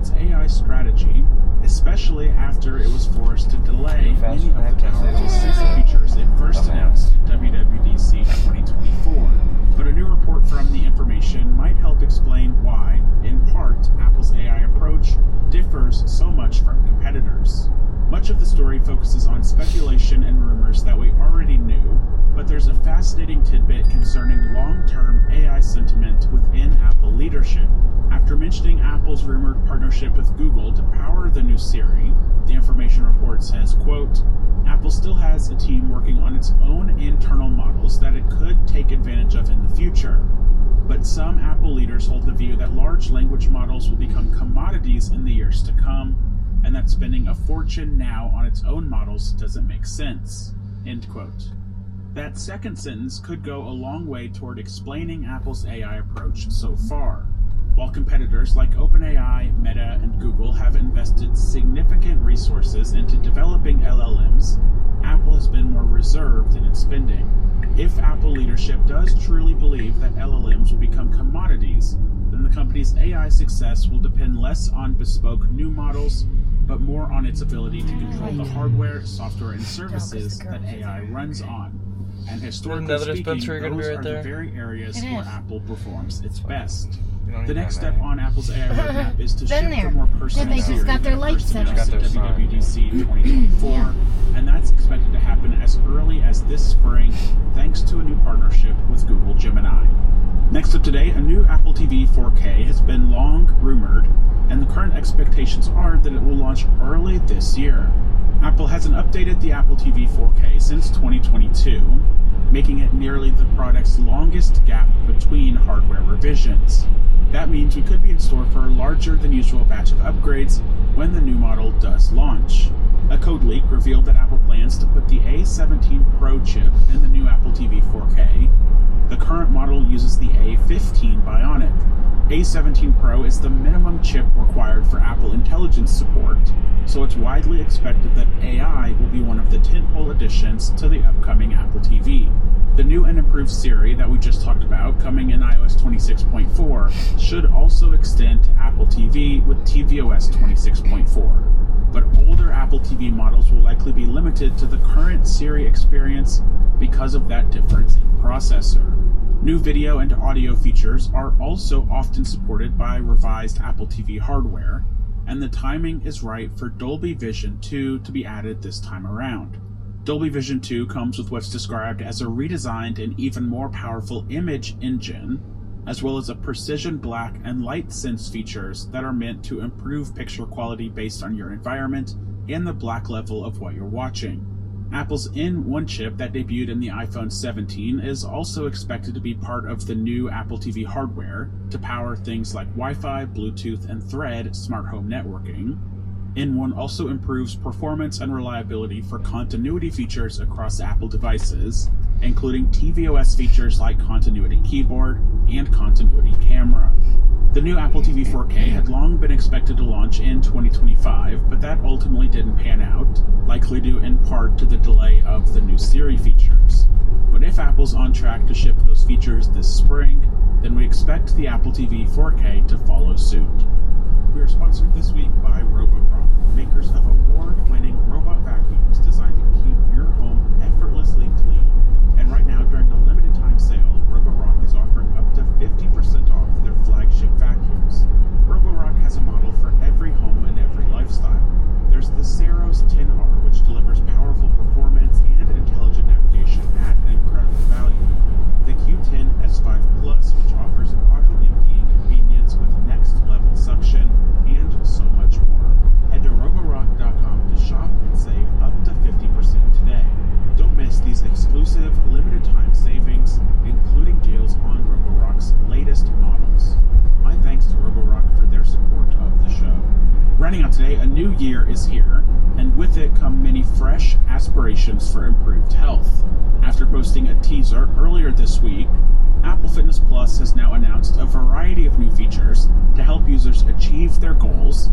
its AI strategy, especially after it was forced to delay many of the powerful sensor features it first announced at WWDC 2024. But a new report from The Information might help explain why, in part, Apple's AI approach differs so much from competitors. Much of the story focuses on speculation and rumors that we already knew, but there's a fascinating tidbit concerning long-term AI sentiment within Apple leadership. After mentioning Apple's rumored partnership with Google to power the new Siri, The Information report says, quote, Apple still has a team working on its own internal models that it could take advantage of in the future. But some Apple leaders hold the view that large language models will become commodities in the years to come, and that spending a fortune now on its own models doesn't make sense. End quote. That second sentence could go a long way toward explaining Apple's AI approach so far. While competitors like OpenAI, Meta, and Google have invested significant resources into developing LLMs, Apple has been more reserved in its spending. If Apple leadership does truly believe that LLMs will become commodities, then the company's AI success will depend less on bespoke new models, but more on its ability to control the hardware, software, and services that AI runs on. And historically speaking, those are the very areas where Apple performs its best. The next step on Apple's AI roadmap is to ship the more personal Siri at WWDC 2024, and that's expected to happen as early as this spring, thanks to a new partnership with Google Gemini. Next up today, a new Apple TV 4K has been long rumored, and the current expectations are that it will launch early this year. Apple hasn't updated the Apple TV 4K since 2022, making it nearly the product's longest gap between hardware revisions. That means we could be in store for a larger than usual batch of upgrades when the new model does launch. A code leak revealed that Apple plans to put the A17 Pro chip in the new Apple TV 4K. The current model uses the A15 Bionic. A17 Pro is the minimum chip required for Apple Intelligence support, so it's widely expected that AI will be one of the tentpole additions to the upcoming Apple TV. The new and improved Siri that we just talked about, coming in iOS 26.4, should also extend to Apple TV with tvOS 26.4. But older Apple TV models will likely be limited to the current Siri experience because of that difference in processor. New video and audio features are also often supported by revised Apple TV hardware, and the timing is right for Dolby Vision 2 to be added this time around. Dolby Vision 2 comes with what's described as a redesigned and even more powerful image engine, as well as a precision black and light sense features that are meant to improve picture quality based on your environment and the black level of what you're watching. Apple's N1 chip that debuted in the iPhone 17 is also expected to be part of the new Apple TV hardware to power things like Wi-Fi, Bluetooth, and Thread smart home networking. N1 also improves performance and reliability for continuity features across Apple devices, including tvOS features like Continuity Keyboard and Continuity Camera. The new Apple TV 4K had long been expected to launch in 2025, but that ultimately didn't pan out, likely due in part to the delay of the new Siri features. But if Apple's on track to ship those features this spring, then we expect the Apple TV 4K to follow suit. We are sponsored this week by Roborock, makers of award-winning robot vacuums designed to keep your home effortlessly clean. And right now, during the limited time sale, Roborock is offering up to 50% off their flagship vacuums. Roborock has a model for every home and every lifestyle. There's the Saros 10R, which delivers powerful performance and intelligent navigation at an incredible value. The Q10 S5 Plus, which offers auto-emptying convenience with next-level suction, and so much more. Head to Roborock.com to shop and save up to 50% today. Don't miss these exclusive, limited-time savings, including deals on Roborock's latest models. My thanks to Roborock for their support of the show. Rounding out today, a new year is here, and with it come many fresh aspirations for improved health. After posting a teaser earlier this week, Apple Fitness Plus has now announced a variety of new features to help users achieve their goals,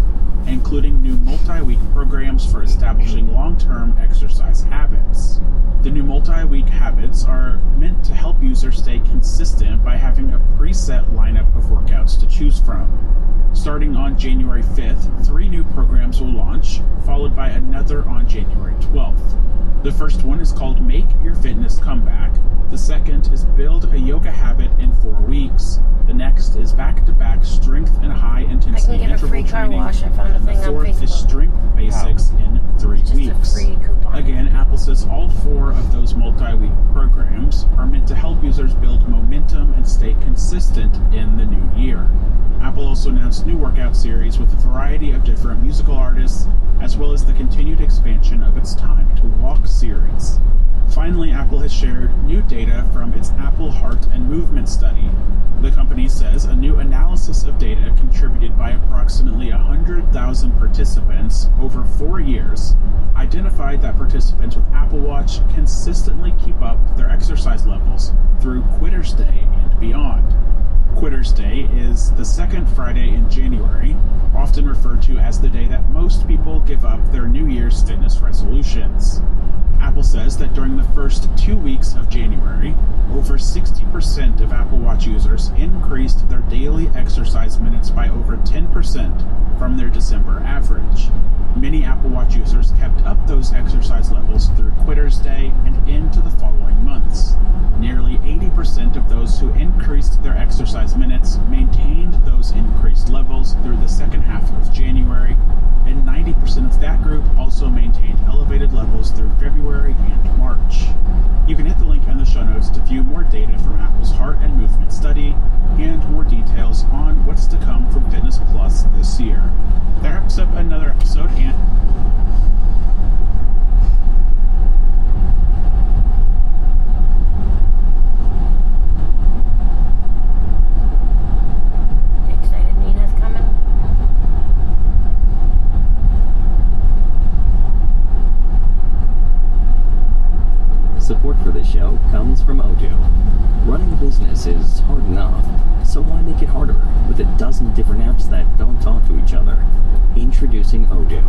including new multi-week programs for establishing long-term exercise habits. The new multi-week habits are meant to help users stay consistent by having a preset lineup of workouts to choose from. Starting on January 5th, 3 new programs will launch, followed by another on January 12th. The first one is called Make Your Fitness Comeback. The second is Build a Yoga Habit in 4 weeks. The next is back-to-back strength and high-intensity interval training. And the fourth is Strength Basics in 3 weeks. Again, Apple says all 4 of those multi-week programs are meant to help users build momentum and stay consistent in the new year. Apple also announced new workout series with a variety of different musical artists, as well as the continued expansion of its Time to Walk series. Finally, Apple has shared new data from its Apple Heart and Movement study. The company says a new analysis of data contributed by approximately 100,000 participants over 4 years identified that participants with Apple Watch consistently keep up their exercise levels through Quitter's Day and beyond. Quitter's Day is the second Friday in January, often referred to as the day that most people give up their New Year's fitness resolutions. Apple says that during the first 2 weeks of January, over 60% of Apple Watch users increased their daily exercise minutes by over 10% from their December average. Many Apple Watch users kept up those exercise levels through Quitter's Day and into the following months. Nearly 80% of those who increased their exercise minutes maintained those increased levels through the second half of January, and 90% of that group also maintained elevated levels through February and March. You can hit the link in the show notes to view more data from Apple's Heart and Movement study and more details on what's to come from Fitness Plus this year. That wraps up another episode, and Support for this show comes from Odoo. Running a business is hard enough, so why make it harder with a dozen different apps that don't talk to each other? Introducing Odoo.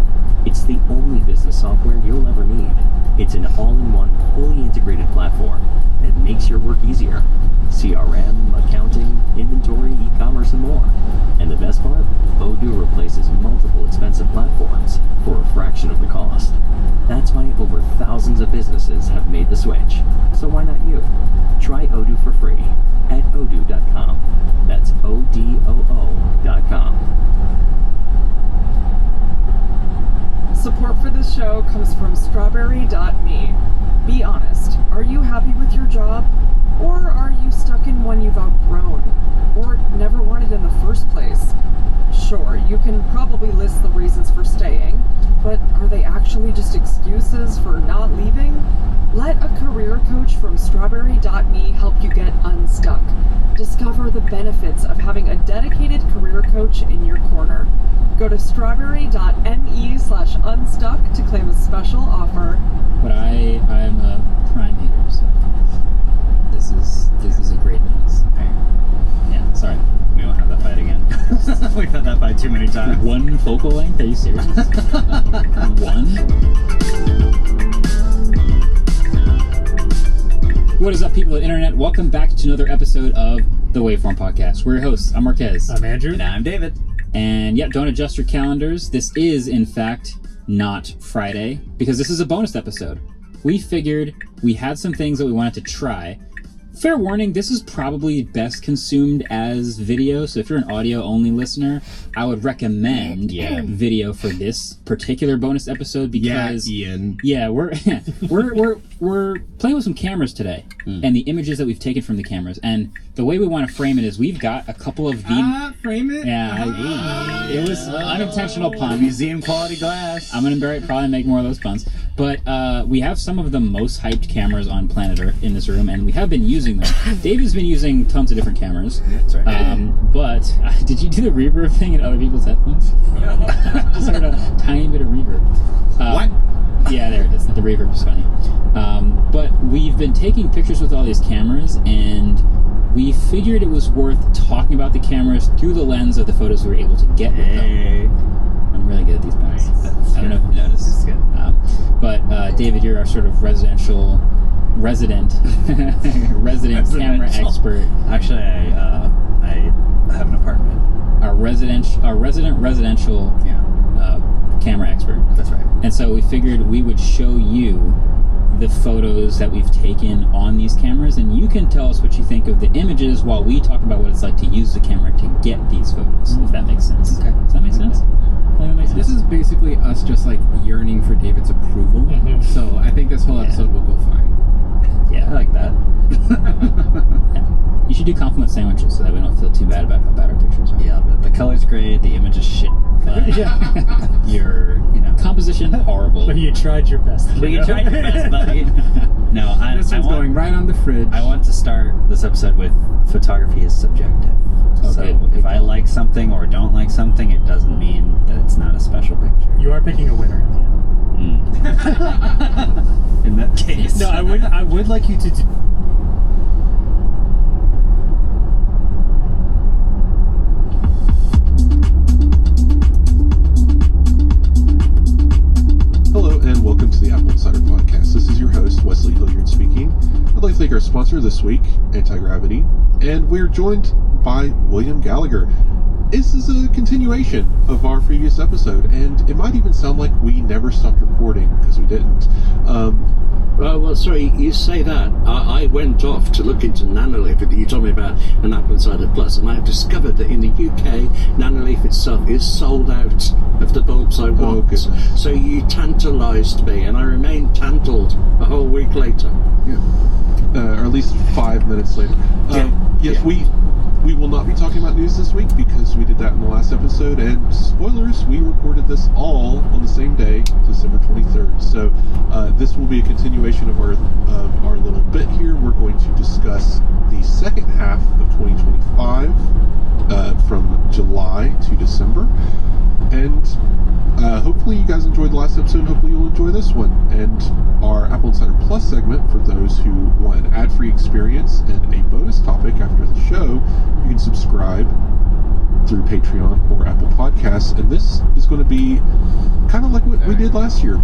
It's the only business software you'll ever need. It's an all-in-one, fully integrated platform that makes your work easier. CRM, accounting, inventory, e-commerce, and more. And the best part? Odoo replaces multiple expensive platforms for a fraction of the cost. That's why over thousands of businesses have made the switch. So why not you? Try Odoo for free at odoo.com. That's ODOO.com. Support for this show comes from Strawberry.me. Be honest, are you happy with your job? Or are you stuck in one you've outgrown? Or never wanted in the first place? Sure, you can probably list the reasons for staying, but are they actually just excuses for not leaving? Let a career coach from Strawberry.me help you get unstuck. Discover the benefits of having a dedicated career coach in your corner. Go to strawberry.me/unstuck to claim a special offer. But I'm a Prime hater, so this is a great news. Yeah, sorry. We won't have that fight again. We've had that fight too many times. One focal length? Are you serious? One? What is up, people of the internet? Welcome back to another episode of the Waveform Podcast. We're your hosts. I'm Marquez. I'm Andrew. And I'm David. And yeah, don't adjust your calendars. This is, in fact, not Friday, because this is a bonus episode. We figured we had some things that we wanted to try. Fair warning, this is probably best consumed as video, so if you're an audio-only listener, I would recommend video for this particular bonus episode because Ian. Yeah, we're playing with some cameras today, and the images that we've taken from the cameras, and the way we want to frame it is we've got a couple of the frame it. Yeah, it was unintentional pun. Museum quality glass. I'm gonna probably make more of those puns, but we have some of the most hyped cameras on planet Earth in this room, and we have been using them. David's been using tons of different cameras. That's right. But did you do the reverb thing in other people's headphones? Just heard a tiny bit of reverb. What? Yeah, there it is. The reverb is funny. But we've been taking pictures with all these cameras, and we figured it was worth talking about the cameras through the lens of the photos we were able to get with them. I'm really really good at these puns. I don't know if you noticed. It's good. But David, you're our sort of resident camera expert. Actually, I have an apartment. Our resident residential camera expert. That's right. And so we figured we would show you the photos that we've taken on these cameras, and you can tell us what you think of the images while we talk about what it's like to use the camera to get these photos, if that makes sense. Okay. Does that make sense? This is basically us just like yearning for David's approval. So I think this whole episode will go fine. Yeah. I like that. Yeah. You should do compliment sandwiches so that we don't feel too bad about how bad our pictures are. Yeah, but the color's great, the image is shit, but you're, composition horrible. But you tried your best. But you tried your best, buddy. No, This one's going right on the fridge. I want to start this episode with photography is subjective. So if I like something or don't like something, it doesn't mean that it's not a special picture. You are picking a winner at the end. In that case. No, I would like you to do. Hello and welcome to the Apple Insider Podcast. This is your host, Wesley Hilliard speaking. I'd like to thank our sponsor this week, Anti-Gravity, and we're joined by William Gallagher. This is a continuation of our previous episode, and it might even sound like we never stopped recording, because we didn't. Well, sorry, you say that. I went off to look into Nanoleaf. You told me about an Apple Insider Plus, and I've discovered that in the UK, Nanoleaf itself is sold out of the bulbs I want. Oh, goodness. So you tantalised me, and I remained tantaled a whole week later. Or at least 5 minutes later. Yes, we will not be talking about news this week because we did that in the last episode, and spoilers, we recorded this all on the same day, December 23rd. So this will be a continuation of our little bit here. We're going to discuss the second half of 2025 from July to December, and hopefully you guys enjoyed the last episode, and hopefully you'll enjoy this one. And our Apple Insider Plus segment, for those who want an ad-free experience and a bonus topic after the show, you can subscribe through Patreon or Apple Podcasts, and this is going to be kind of like what we did last year.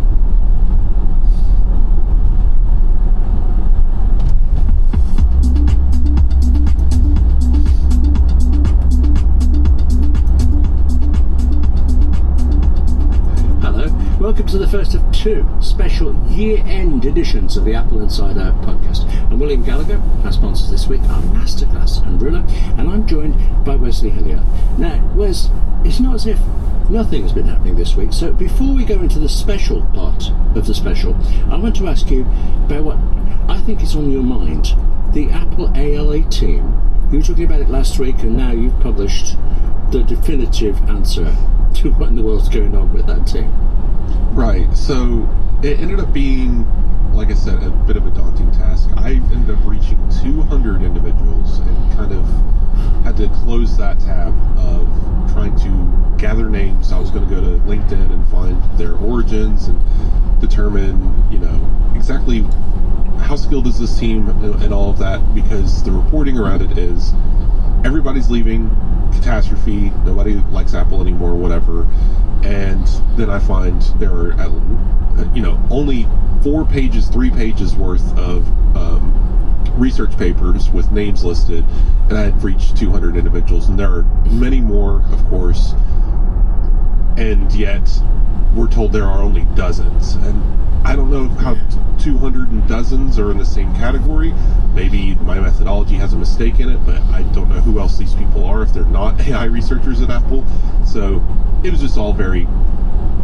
Welcome to the first of two special year-end editions of the Apple Insider Podcast. I'm William Gallagher. Our sponsors this week are Masterclass and Ruler, and I'm joined by Wesley Hilliard. Now, Wes, it's not as if nothing's been happening this week, so before we go into the special part of the special, I want to ask you about what I think is on your mind. The Apple ALA team. You were talking about it last week, and now you've published the definitive answer to what in the world's going on with that team. Right, so it ended up being, like I said, a bit of a daunting task. I ended up reaching 200 individuals and kind of had to close that tab of trying to gather names. I was going to go to LinkedIn and find their origins and determine, exactly how skilled is this team and all of that, because the reporting around it is everybody's leaving, catastrophe, nobody likes Apple anymore, whatever. And then I find there are, only 3 pages worth of research papers with names listed, and I had reached 200 individuals, and there are many more, of course, and yet we're told there are only dozens. And I don't know how 200 and dozens are in the same category. Maybe my methodology has a mistake in it, but I don't know who else these people are if they're not AI researchers at Apple. So it was just all very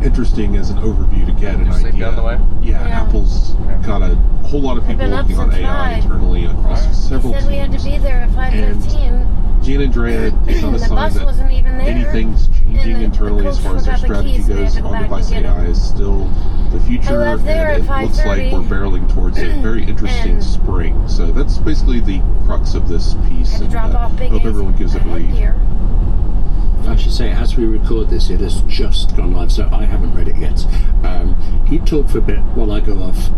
interesting as an overview to get an idea. Down the way? Yeah, Apple's got a whole lot of people working on AI internally and across several teams. He said we had to be there at 5:15. Gianandrea is not a The sign bus that wasn't even there. anything's changing And internally as far as their strategy goes. On-device AI is still the future, I left there and at it looks like 5:30. we're barreling towards a very interesting And spring. So that's basically the crux of this piece, Had to and drop off Big hope A's everyone gives it a read. here. I should say, as we record this, it has just gone live, so I haven't read it yet. You talk for a bit while I go off.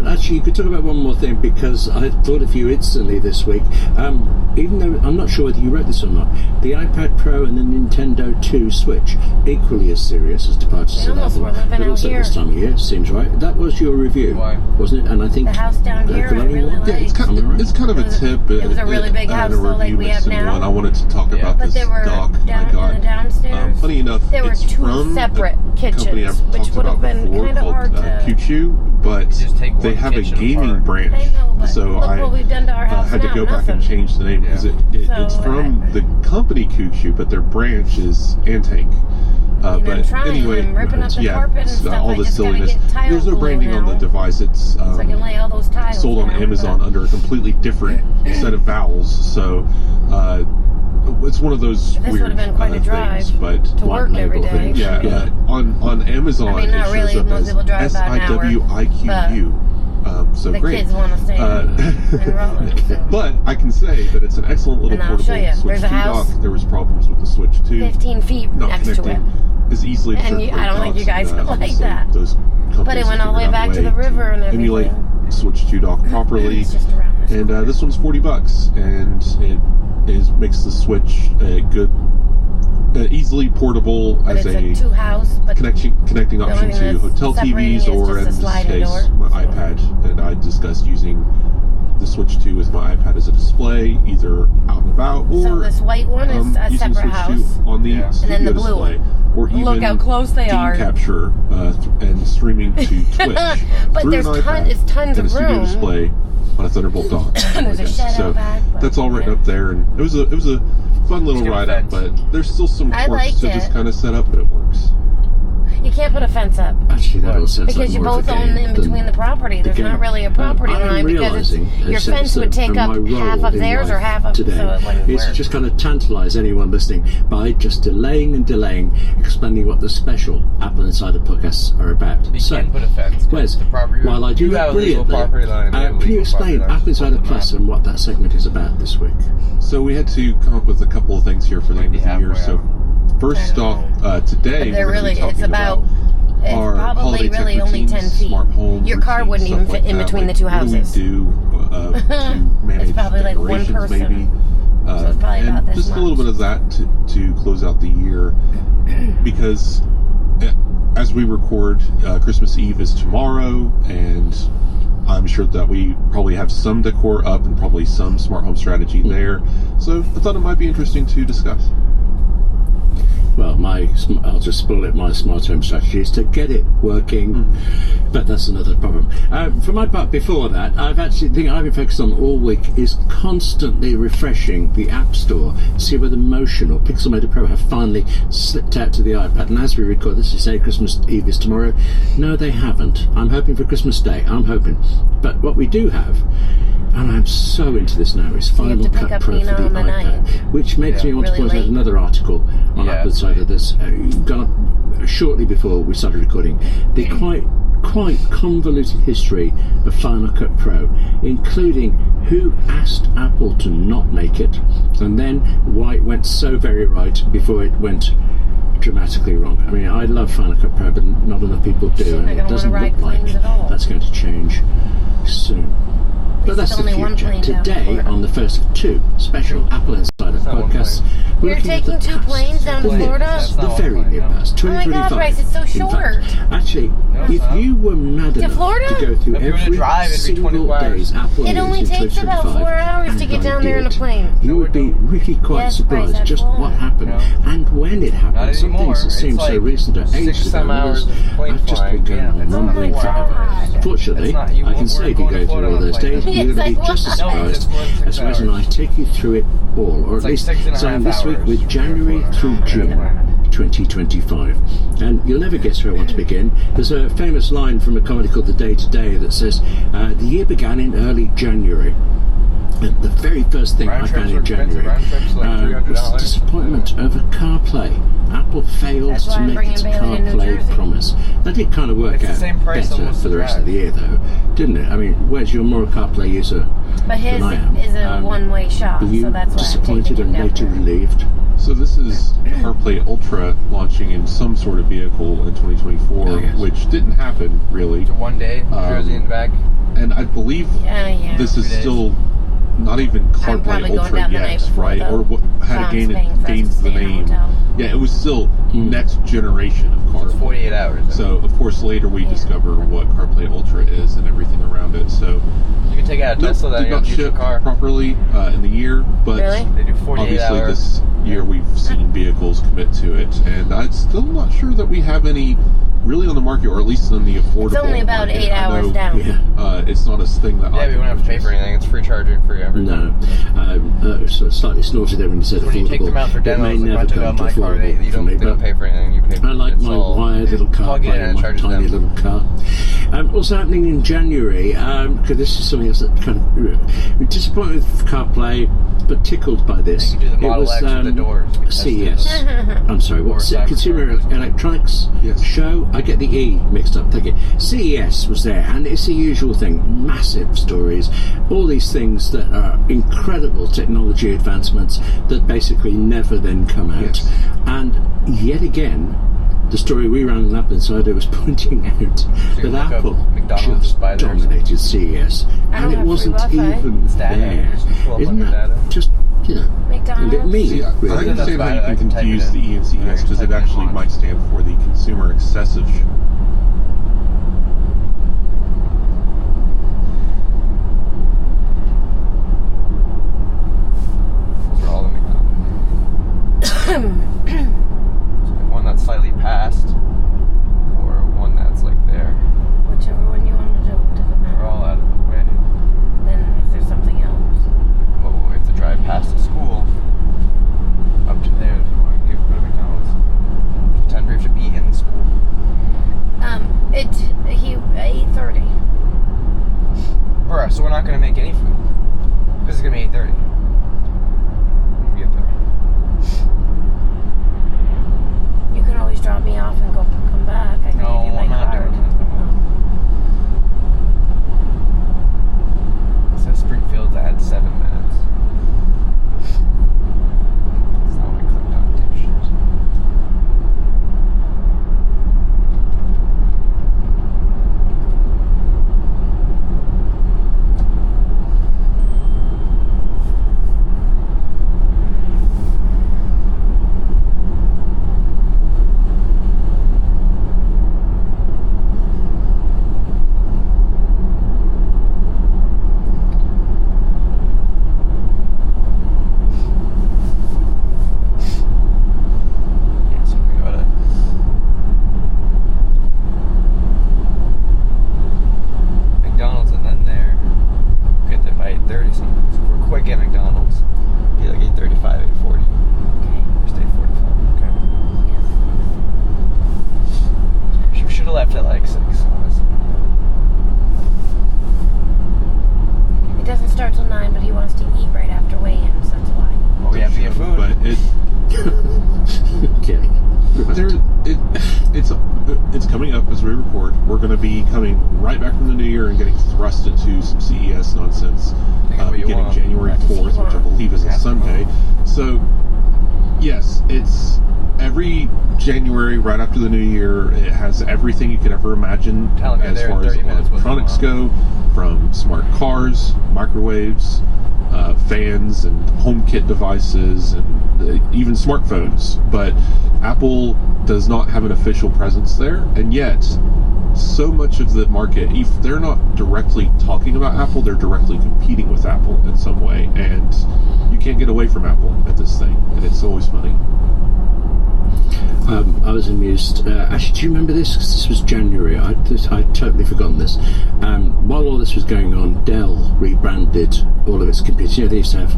Actually, you could talk about one more thing, because I thought of you instantly this week. Even though I'm not sure whether you wrote this or not, the iPad Pro and the Nintendo 2 Switch, equally as serious as departures of Apple, but also this time of year, seems right. That was your review, wasn't it? And I think the house down here, I really liked. Yeah, it's kind of a tip. It was a really big house, though, like we have now. I wanted to talk about But this there were dock down I got. in the downstairs. Funny enough, there were it's two from separate a company kitchens, I've which talked would have about been before kind of called hard to. QQ, but Just take they one have a kitchen gaming apart. branch. I know, but So look what we've done to our house had to now, go back and nothing. change the name because it's So, from the company QQ, but their branch is Antank. And But I'm trying, anyway, I'm ripping up the carpet and stuff. all I the just gotta silliness. get tile There's no glue branding on now, the device. It's so I can lay all those tiles sold on down, Amazon but- under a completely different set of vowels. So it's one of those This weird would've been quite a drive things. But to work every day. yeah, on Amazon I mean, not it really, shows up most as people drive about an hour, SIWIQU. So the great. kids want to stay in Rutland. So. But I can say that it's an excellent little And I'll portable show you. Switch There's a 2 house dock. There was problems with the Switch 2. 15 feet not next to it. connecting as easily to And third-party I don't think you docks, guys would like obviously that. Those But it went all the way back to the river and everything. Emulate Switch 2 dock properly. It's just around this And this one's $40, and it makes the Switch a good, easily portable But as it's a two-house, but connecting the option only thing to that's hotel separating TVs it is or just in a this sliding case door. my iPad. And I discussed using the Switch 2 with my iPad as a display, either out and about or so this white one is a using separate Switch 2 house. on the And studio then the blue display, one. or even Look how close they are. capture and streaming to Twitch But through there's an iPad it's tons and of a studio room. display on a Thunderbolt dock. There's a shed so out back. But, that's all written up there, and it was a fun little ride up. But there's still some I quirks liked to this it. kind of setup, but it works. You can't put a fence up. Actually, that all sounds Because like you more of both a own game in between the property. There's not really a property I'm line because realising, your as fence would take from up my role half of in theirs or life half of today, so it wouldn't it's work. just kind of tantalise anyone listening by just delaying and delaying, explaining what the special Apple Insider podcasts are about. You So, can't put a fence. Wes, The property, while I do you that have a legal brilliantly, property line. can you explain Apple Insider Plus and what that segment is about this week? So we had to come up with a couple of things here for the end of the year. So first off, today But they're we're going to be it's talking about it's our probably holiday tech really only routines, 10 feet. smart home Your car routines, wouldn't even stuff fit like in that. between Like, the two what do houses. we do to manage It's probably like one decorations, person. maybe. So it's probably and about this just much. a little bit of that to close out the year, because as we record, Christmas Eve is tomorrow, and I'm sure that we probably have some decor up and probably some smart home strategy there. So I thought it might be interesting to discuss. Well, I'll just spoil it. My smart home strategy is to get it working, but that's another problem. For my part, before that, the thing I've been focused on all week is constantly refreshing the App Store, see whether Motion or Pixelmator Pro have finally slipped out to the iPad. And as we record this, you say Christmas Eve is tomorrow. No, they haven't. I'm hoping for Christmas Day. I'm hoping. But what we do have, and I'm so into this now, is So you have Final to pick Cut up Pro Nina for the on the iPad, night. which makes me want to Really point out late. another article on Apple Insider that's gone up shortly before we started recording. The quite convoluted history of Final Cut Pro, including who asked Apple to not make it, and then why it went so very right before it went dramatically wrong. I mean, I love Final Cut Pro, but not enough people do, and it doesn't look like that's going to change soon. But that's the only one future. plane down Today, Florida. on the first of two special Apple Insider podcasts, we're You're looking at taking the two past. planes down to The Florida? The very near past, Oh my 2025. God, Bryce, it's so In short. fact, actually, if you were mad enough Florida? to go through If you were to every drive, it'd be single 24 hours. day's Apple It news only in takes about 2025, 4 hours to and get I down there in a did, plane. you would be really quite Yes, surprised Bryce, just I've what flown. happened and when it happened. Not Some anymore. things that seem It's so like recent are 6 ages some ago. hours Others of plane I've just been flying. going Yeah, it's rumbling not forever. God. Fortunately, It's not- you I can weren't say if you going go to through Florida all on a those plane. days, you're It's going to be like, just as what? No, it's surprised more than 6 as Wes and I hours. take you through it all, or It's at like least 6.5 starting this week hours with from January Florida. through June 2025. And you'll never guess where I want to begin. There's a famous line from a comedy called The Day Today that says, the year began in early January. And the very first thing Round I found trips in are expensive. January Round trips are like was $300. disappointment over CarPlay. Apple failed That's why to I'm make bringing its Bailey to New CarPlay Jersey. promise. That did kind of work It's the out same price better almost for the to rest of the drive. year, though, didn't it? I mean, where's your more CarPlay user But his than I am? is a one-way shop, Were you so that's why I'm disappointed taking and him down later there. relieved? So this is CarPlay Ultra launching in some sort of vehicle in 2024, Oh, yes. which didn't happen, really. To one day, Jersey in the back. And I believe this is 2 days. still not even I'm probably CarPlay going Ultra down the night yet, before, right? though. Or what had Tom's gained paying for us to the stay in a name. hotel. Yeah, it was still next generation of It's CarPlay. 48 hours. So, of course, later we discover what CarPlay Ultra is and everything around it. So, You can take out a Tesla, then did you not have to use your ship car. properly in the year, but Really? They do 48 obviously hours. this year we've seen vehicles commit to it, and I'm still not sure that we have any really on the market, or at least in the affordable. It's only about market. 8 I hours know, down. it's not a thing that Yeah, I we don't have to pay for anything. It's free charging, free everything. No, sort of slightly snorted there when you said So when you affordable. take them out for It may demos, like never rented come on to my car, affordable they for me, don't but pay for anything. You pay for I like it's my all wired little car plug in play, and it my charges tiny them. little car. Also happening in January, because this is something else that kind of disappointed with CarPlay, but tickled by this. You can do the It Model was X with the doors. You can test CES. it. I'm sorry, what's Or it? Consumer Cybertruck. Electronics Show? I get the E mixed up, thank you. CES was there, and it's the usual thing. Massive stories, all these things that are incredible technology advancements that basically never then come out. And yet again, the story we ran in Apple Insider was pointing out you that look up Apple McDonald's just by there or dominated CES, I and don't it have wasn't free Wi-Fi. even It's data. there. Just pull up Isn't on your that data. just, a bit McDonald's. mean? See, I really? understand That's how fine, you I can can type confuse it the in. E and I CES can because type it it in actually once. might stand for the Consumer Excessive Show. Those are all the McDonald's. So one that's slightly past, or one that's like there. Whichever one you want to do, it doesn't They're matter. all out of the way. Then if there's something else. Well, we have to drive past the school up to there if you want to go to McDonald's. Time for you to be in the school. 8:30. Bruh, so we're not gonna make any food because it's gonna be 8:30. When we get there. You can always drop me off and come back. I can No, give you my I'm not card. doing that. It says Springfield's at 7 minutes. That's not what I clicked on, dipshit. Yeah, so we gotta McDonald's and then there. Get there by 8:30 something. So if we're quick at McDonald's, be like 8:35, 8:40. Or stay 45. Okay. We should have left at like 6, honestly. It doesn't start till 9, but he wants to eat right after weigh-ins. That's why. Well, we have to get food. But Okay. it's coming up as we record. We're going to be coming right back from the new year and getting thrust into some CES nonsense what you beginning want. January What does he 4th, which I want? believe is a That's Sunday. So, yes, it's every January right after the new year. It has everything you could ever imagine Tell me as there in far as 30 minutes what you electronics go, from smart cars, microwaves, fans, and HomeKit devices, and even smartphones. But Apple does not have an official presence there, and yet so much of the market, if they're not directly talking about Apple, they're directly competing with Apple in some way, and you can't get away from Apple at this thing, and it's always funny. I was amused. Actually, do you remember this? 'Cause this was January. I'd totally forgotten this. While all this was going on, Dell rebranded all of its computers. You know, they used to have,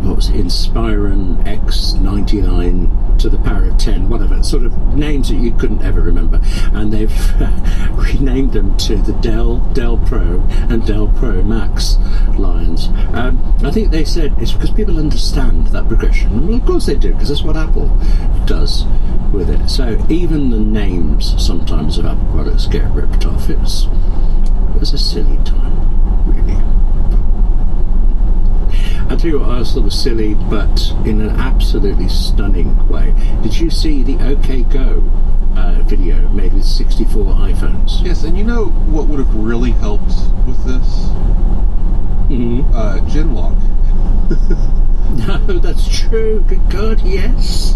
what was it, Inspiron X99 to the power of 10, whatever, sort of names that you couldn't ever remember. And they've renamed them to the Dell Pro and Dell Pro Max lines. I think they said it's because people understand that progression. Well, of course they do, because that's what Apple does with it. So even the names sometimes of Apple products get ripped off. It was a silly time, really. I tell you what, I also thought was silly, but in an absolutely stunning way. Did you see the OK Go video made with 64 iPhones? Yes, and you know what would have really helped with this? Genlock. No, that's true. Good God, yes.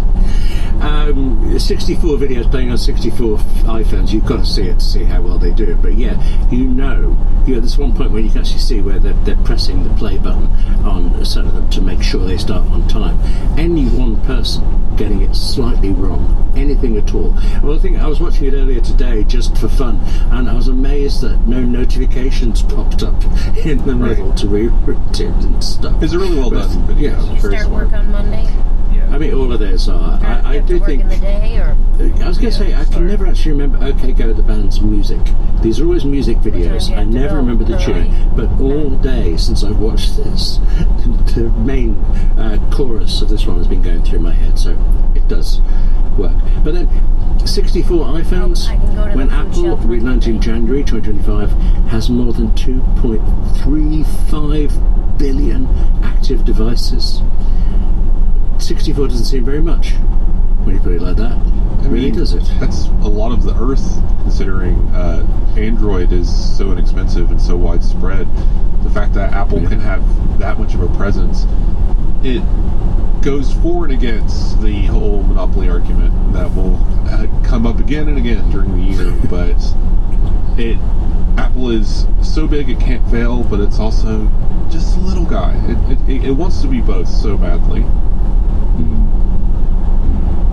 64 videos playing on 64 iPhones. You've got to see it to see how well they do it. But yeah, there's one point where you can actually see where they're pressing the play button on some of them to make sure they start on time. Any one person getting it slightly wrong, anything at all. Well, I was watching it earlier today just for fun, and I was amazed that no notifications popped up in the middle to reroute it and stuff. It's a really well done video. Yeah, You start work on Monday? I mean, all of theirs are. I do work think. in the day, or I was going to say, I can never actually remember OK Go, the band's music. These are always music videos. you I have to never go remember the tune. early. But all day since I've watched this, the main chorus of this one has been going through my head, so it does work. But then, 64 iPhones, I can go to when the food Apple shelf relaunched in January 2025, has more than 2.35 billion active devices. 64 doesn't seem very much when you put it like that. Really, does it? That's a lot of the Earth, considering Android is so inexpensive and so widespread. The fact that Apple can have that much of a presence, it goes for and against the whole monopoly argument that will come up again and again during the year. But Apple is so big it can't fail, but it's also just a little guy. It wants to be both so badly.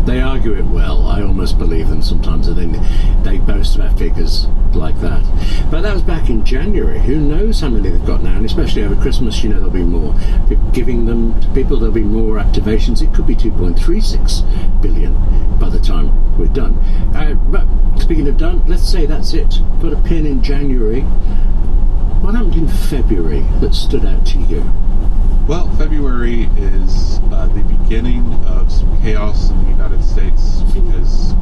They argue it well. I almost believe them sometimes. I think they boast about figures like that. But that was back in January. Who knows how many they've got now? And especially over Christmas, there'll be more. Giving them to people, there'll be more activations. It could be 2.36 billion by the time we're done. But speaking of done, let's say that's it. Put a pin in January. What happened in February that stood out to you? Well, February is the beginning of some chaos in the United States because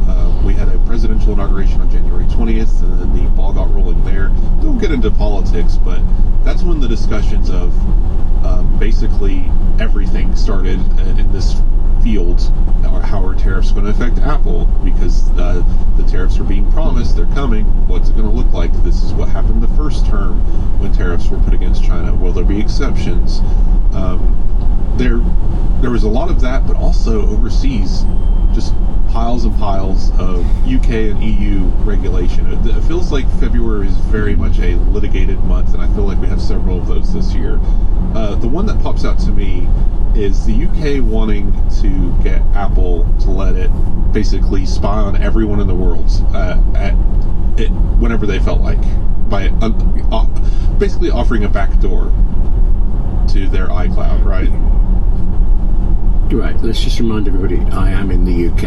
we had a presidential inauguration on January 20th, and then the ball got rolling there. Don't get into politics, but that's when the discussions of basically everything started in this field. How are tariffs going to affect Apple? Because the tariffs are being promised, they're coming. What's it going to look like? This is what happened the first term when tariffs were put against China. Will there be exceptions? There was a lot of that, but also overseas, just piles and piles of UK and EU regulation. It feels like February is very much a litigated month, and I feel like we have several of those this year. The one that pops out to me is the UK wanting to get Apple to let it basically spy on everyone in the world whenever they felt like, by basically offering a backdoor to their iCloud, right? Right, let's just remind everybody, I am in the UK.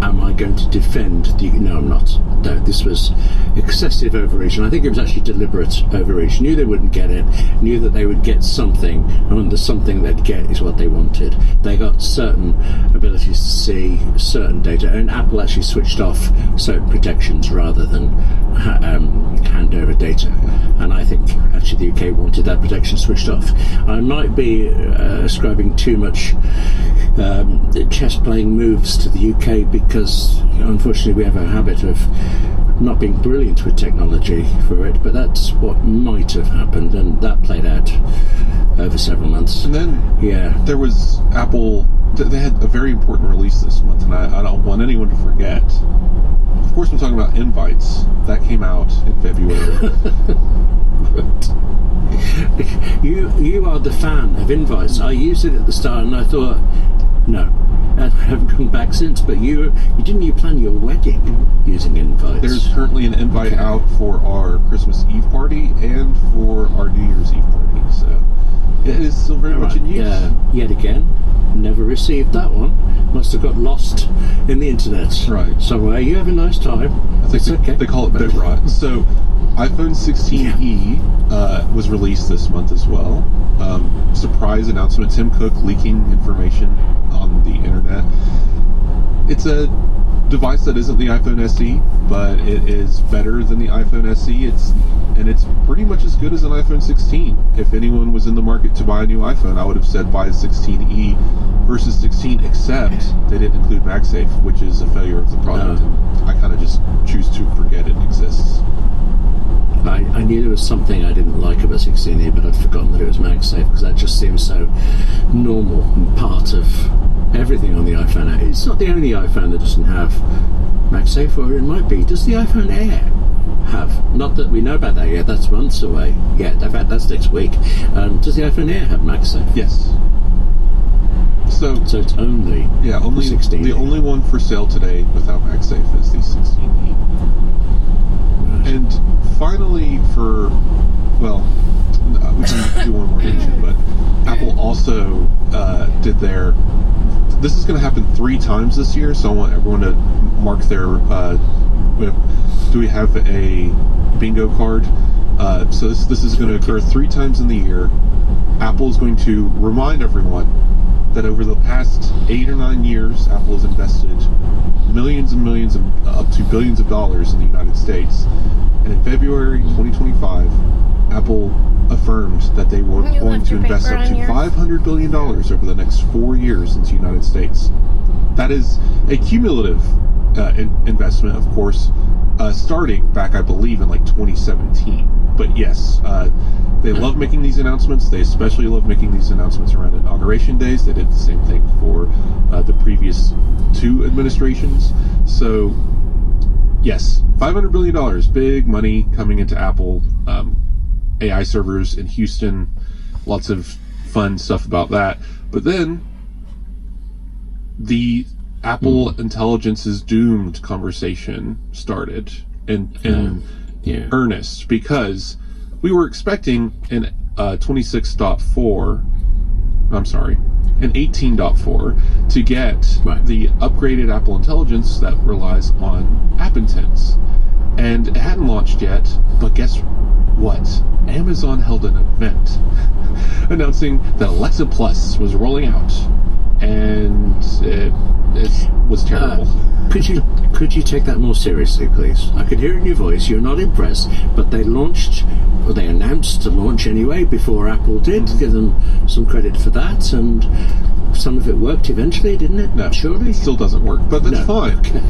Am I going to defend the... No, I'm not. No, this was excessive overreach, and I think it was actually deliberate overreach. Knew they wouldn't get it, knew that they would get something, and the something they'd get is what they wanted. They got certain abilities to see certain data, and Apple actually switched off certain protections rather than hand over data. And I think actually the UK wanted that protection switched off. I might be ascribing too much chess playing moves to the UK because unfortunately we have a habit of not being brilliant with technology for it, but that's what might have happened, and that played out over several months. And then there was Apple, they had a very important release this month, and I don't want anyone to forget. Of course I'm talking about invites. That came out in February. You are the fan of invites. I used it at the start and I thought, no, and I haven't come back since. But you plan your wedding using invites? There's currently an invite out for our Christmas Eve party and for our New Year's Eve party, so it is still very much in use. Yet again, never received that one. Must have got lost in the internet. Right. Somewhere. You have a nice time. I think they call it bit rot. So iPhone 16e was released this month as well. Surprise announcement, Tim Cook leaking information on the internet. It's a device that isn't the iPhone SE, but it is better than the iPhone SE. It's pretty much as good as an iPhone 16. If anyone was in the market to buy a new iPhone, I would have said buy a 16e versus 16, except they didn't include MagSafe, which is a failure of the product. No. And I kind of just choose to forget it exists. I knew there was something I didn't like about 16e, but I'd forgotten that it was MagSafe, because that just seems so normal and part of everything on the iPhone. It's not the only iPhone that doesn't have MagSafe, or it might be. Does the iPhone Air have? Not that we know about that yet, that's months away. Yeah, in fact, that's next week. Does the iPhone Air have MagSafe? Yes. So it's only 16. The only one for sale today without MagSafe is the 16e. Right. And finally, we can do one more mention, but Apple also did their. This is going to happen 3 times this year, so I want everyone to mark their. Do we have a bingo card? So this is going to occur 3 times in the year. Apple is going to remind everyone that over the past 8 or 9 years, Apple has invested millions and millions, up to billions of dollars in the United States. And in February 2025, Apple affirmed that they were going to invest up to $500 billion over the next 4 years into the United States. That is a cumulative investment, of course, starting back, I believe, in like 2017. But yes, they love making these announcements. They especially love making these announcements around inauguration days. They did the same thing for the previous 2 administrations. So, yes, $500 billion, big money coming into Apple. AI servers in Houston, lots of fun stuff about that. But then, the Apple Intelligence is doomed conversation started in earnest, because we were expecting an 26.4, I'm sorry, an 18.4 to get the upgraded Apple Intelligence that relies on App Intents. And it hadn't launched yet, but guess what? Amazon held an event announcing that Alexa Plus was rolling out, and it was terrible. Could you take that more seriously, please? I could hear it in your voice. You're not impressed, but they announced to launch anyway before Apple did. Give them some credit for that, and some of it worked eventually, didn't it? No, surely it still doesn't work, but that's fine. Okay.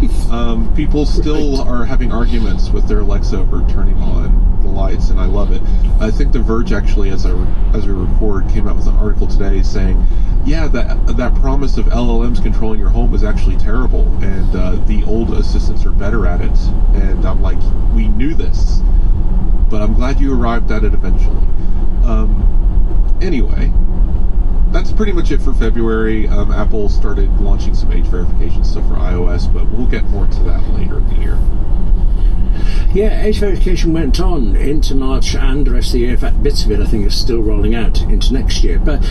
People still are having arguments with their Alexa over turning on the lights, and I love it. I think The Verge actually, as we record, came out with an article today saying, yeah, that promise of LLMs controlling your home was actually terrible, and the old assistants are better at it. And I'm like, we knew this, but I'm glad you arrived at it eventually. Anyway, that's pretty much it for February. Apple started launching some age verification stuff for iOS, but we'll get more to that later in the year. Yeah, age verification went on into March and the rest of the year. In fact, bits of it I think is still rolling out into next year. But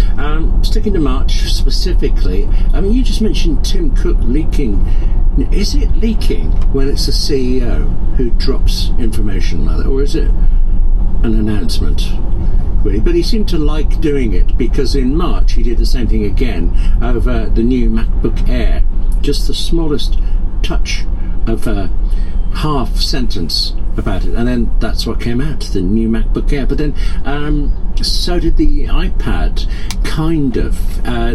sticking to March specifically, I mean, you just mentioned Tim Cook leaking. Is it leaking when it's the CEO who drops information like that, or is it an announcement? Really? But he seemed to like doing it, because in March he did the same thing again over the new MacBook Air. Just the smallest touch of half sentence about it, and then that's what came out, the new MacBook Air. But then so did the iPad, kind of.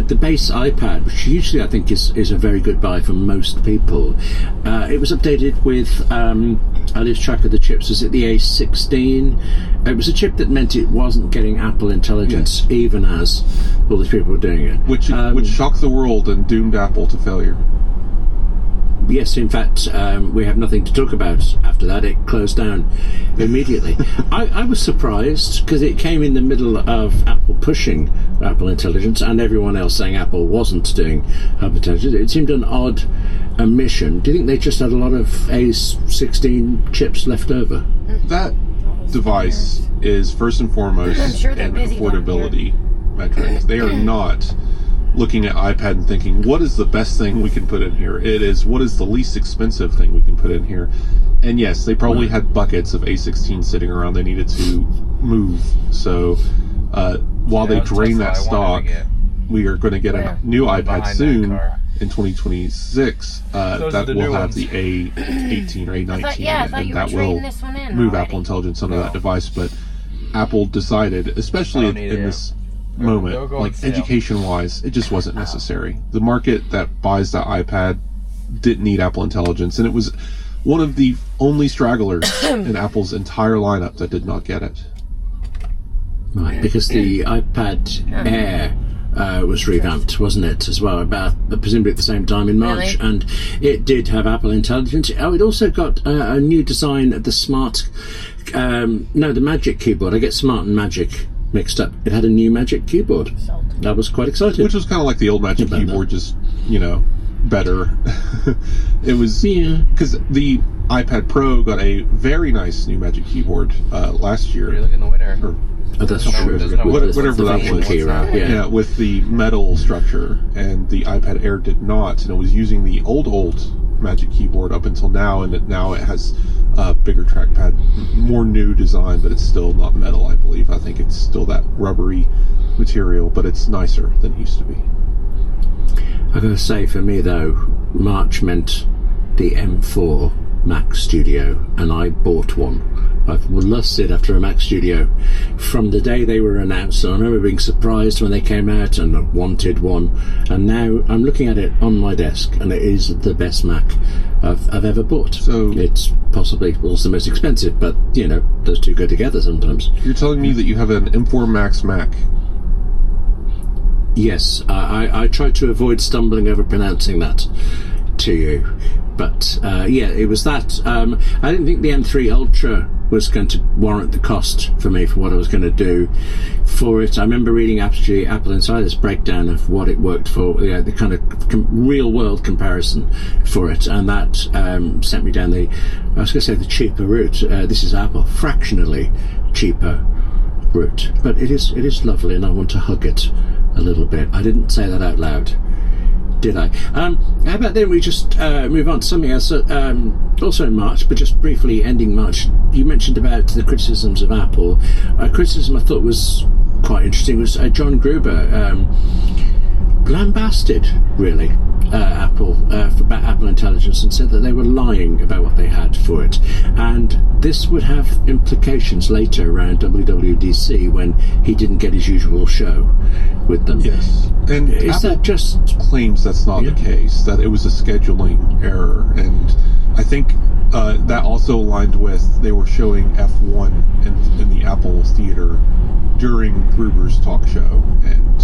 The base iPad, which usually I think is a very good buy for most people, it was updated with I lose track of the chips. Was it the A16? It was a chip that meant it wasn't getting Apple Intelligence, even as all these people were doing it, which shocked the world and doomed Apple to failure. Yes, in fact, we have nothing to talk about after that. It closed down immediately. I was surprised, because it came in the middle of Apple pushing Apple Intelligence and everyone else saying Apple wasn't doing Apple Intelligence. It seemed an odd omission. Do you think they just had a lot of A16 chips left over? That device is first and foremost an affordability metric. They are not looking at iPad and thinking, what is the best thing we can put in here? It is, what is the least expensive thing we can put in here? And yes, they probably had buckets of A16 sitting around they needed to move. So while they drain that stock, we are going to get a new iPad Behind soon that car. in 2026 Those that are the will new have ones. the A18 or A19, I thought and you were that trading will this one in move already. Apple Intelligence onto that device. But Apple decided, especially I in don't need it. this They'll moment, go on like sale. education-wise, it just wasn't necessary. The market that buys that iPad didn't need Apple Intelligence, and it was one of the only stragglers in Apple's entire lineup that did not get it. Right, because the iPad Air was revamped, wasn't it, as well, about presumably at the same time in March, Really? and it did have Apple Intelligence. Oh, it also got a new design of the Smart, the Magic keyboard. I get Smart and Magic mixed up. It had a new Magic keyboard. I was quite excited. Which was kind of like the old Magic About Keyboard, just, better. It was... Yeah. Because the iPad Pro got a very nice new Magic Keyboard last year. You look in the winter. Or Oh, that's There's no- true. there's no whatever that function was. key, right? Yeah, with the metal structure, and the iPad Air did not, and it was using the old Magic Keyboard up until now, and now it has a bigger trackpad, more new design, but it's still not metal, I believe. I think it's still that rubbery material, but it's nicer than it used to be. I gotta say, for me though, March meant the M4 Mac Studio, and I bought one. I've lusted after a Mac Studio from the day they were announced, and I remember being surprised when they came out and I wanted one, and now I'm looking at it on my desk, and it is the best Mac I've ever bought. So it's possibly also the most expensive, but those two go together sometimes. You're telling me that you have an M4 Max Mac? Yes, I tried to avoid stumbling over pronouncing that to you, but it was that. I didn't think the M3 Ultra was going to warrant the cost for me for what I was going to do for it. I remember reading Apple Insider's breakdown of what it worked for, the kind of real world comparison for it, and that sent me down the cheaper route. This is Apple, fractionally cheaper route, but it is lovely, and I want to hug it a little bit. I didn't say that out loud, did I? How about then we just move on to something else, also in March, but just briefly ending March. You mentioned about the criticisms of Apple. A criticism I thought was quite interesting was John Gruber lambasted, really, Apple for Apple Intelligence, and said that they were lying about what they had for it, and this would have implications later around WWDC when he didn't get his usual show with them. Yes. And is Apple that just claims that's not the case, that it was a scheduling error, and I think that also aligned with they were showing F1 in the Apple Theater during Gruber's talk show, and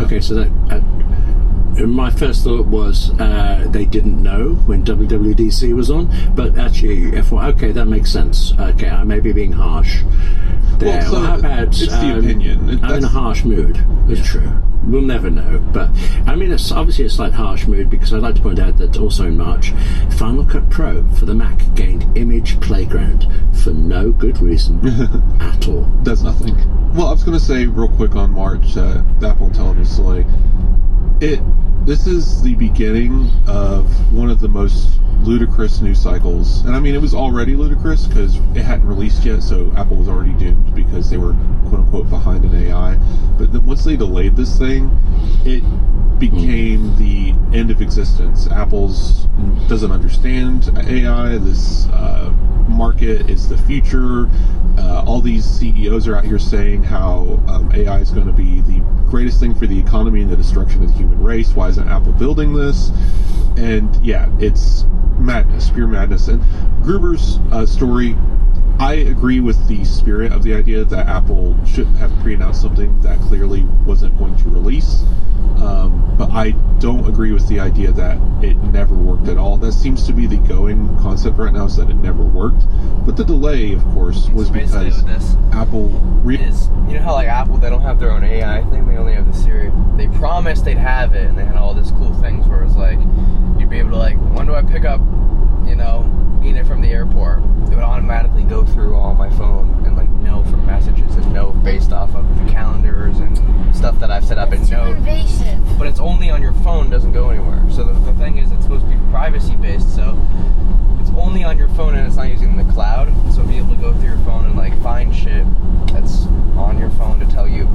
okay, so that my first thought was they didn't know when WWDC was on, but actually F1, okay, that makes sense. Okay, I may be being harsh there. Well, so how about it's the opinion. I'm in a harsh mood. It's true. We'll never know, but I mean, it's obviously a slight harsh mood, because I'd like to point out that also in March, Final Cut Pro for the Mac gained Image Playground for no good reason at all. Does nothing. Well, I was going to say real quick on March, the Apple Intelligence delay. This is the beginning of one of the most ludicrous news cycles, and I mean, it was already ludicrous because it hadn't released yet, so Apple was already doomed because they were quote unquote behind in AI. But then once they delayed this thing, it became the end of existence. Apple's doesn't understand AI. This market is the future. All these CEOs are out here saying how AI is going to be the greatest thing for the economy and the destruction of the human race. Why isn't Apple building this? And yeah, it's madness, pure madness. And Gruber's story, I agree with the spirit of the idea that Apple shouldn't have pre-announced something that clearly wasn't going to release. But I don't agree with the idea that it never worked at all. That seems to be the going concept right now, is that it never worked. But the delay, of course, was because Apple... is, you know how like Apple, they don't have their own AI thing, they only have the Siri. They promised they'd have it, and they had all this cool things where it was like, you'd be able to like, when do I pick up, Enid from the airport? It would automatically go through all my phone and like know from messages and know based off of the calendars and stuff that I've set up and know. Invasive. But it's only on your phone, doesn't go anywhere. So the thing is, it's supposed to be privacy based, so it's only on your phone and it's not using the cloud. So be able to go through your phone and like find shit that's on your phone to tell you.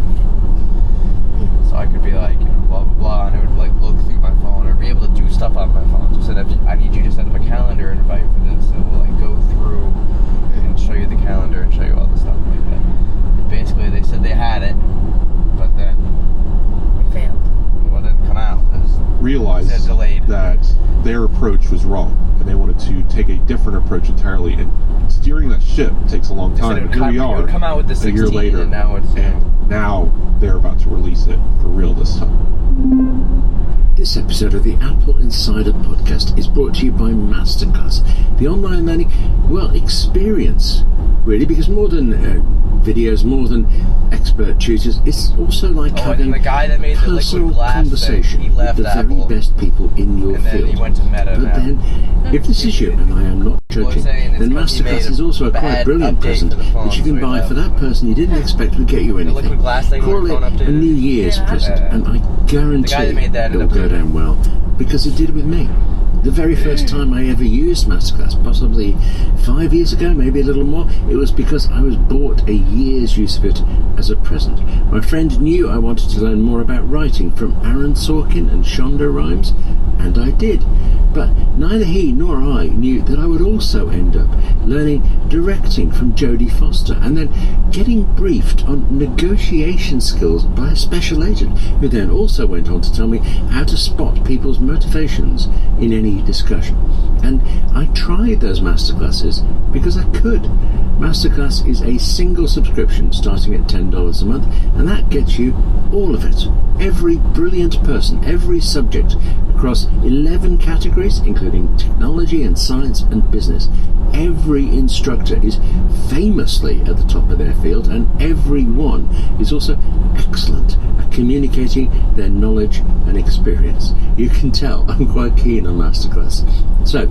approach was wrong, and they wanted to take a different approach entirely. And steering that ship takes a long time. And here we are, come out with the 16, a year later, and now they're about to release it for real this time. This episode of the Apple Insider Podcast is brought to you by Masterclass, the online learning, experience, really, because more than videos, more than expert tutors, it's also like having the guy that made personal the glass conversation thing, he left with the Apple, very best people in your and field. then he went to Meta. But then, if this is you, and I am not joking, then Masterclass is also a quite brilliant present which you can buy for that person you didn't expect would get you anything. Call it a New Year's present, and I guarantee it'll go down well, because it did with me. The very first time I ever used Masterclass, possibly 5 years ago, maybe a little more, it was because I was bought a year's use of it as a present. My friend knew I wanted to learn more about writing from Aaron Sorkin and Shonda Rhimes, and I did. But neither he nor I knew that I would also end up learning directing from Jodie Foster, and then getting briefed on negotiation skills by a special agent, who then also went on to tell me how to spot people's motivations in any discussion. And I tried those masterclasses because I could. Masterclass is a single subscription starting at $10 a month, and that gets you all of it. Every brilliant person, every subject across 11 categories, including technology and science and business. Every instructor is famously at the top of their field, and everyone is also excellent at communicating their knowledge and experience. You can tell I'm quite keen on Masterclass. So,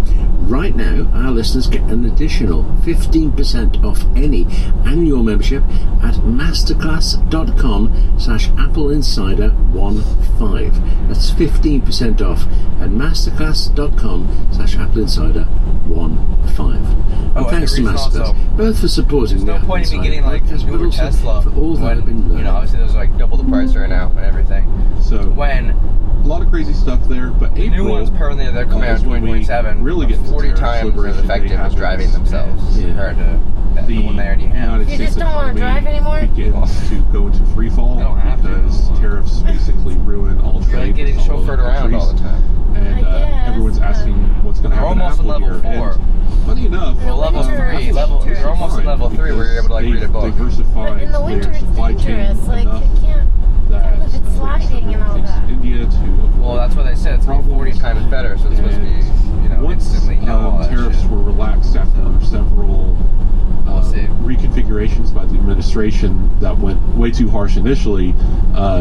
right now, our listeners get an additional 15% off any annual membership at masterclass.com/appleinsider15. That's 15% off at masterclass.com/appleinsider15. And thanks to Masterclass, both for supporting the Apple Insider podcast, but also Tesla for all that I've been learning. Obviously there's like double the price right now and everything. So when a lot of crazy stuff there, but the new ones apparently they're coming out in 2027, really get 40 times as effective as driving themselves compared to the one they already have. You just don't want to drive anymore? Begins to go into free fall because tariffs basically ruin all trade. You're like getting chauffeured around all the time. And everyone's asking what's going to happen to Apple level here. 4. And funny enough, level 3. They're almost at level 3 where you're able to like read a book. Diversified in the winter their supply it's chain dangerous. Like enough you can't that if it's sliding and all that. India to well, that's what they said. It's like 40 times better, so it's supposed to be, once instantly all that tariffs shit. were relaxed after several reconfigurations by the administration that went way too harsh initially,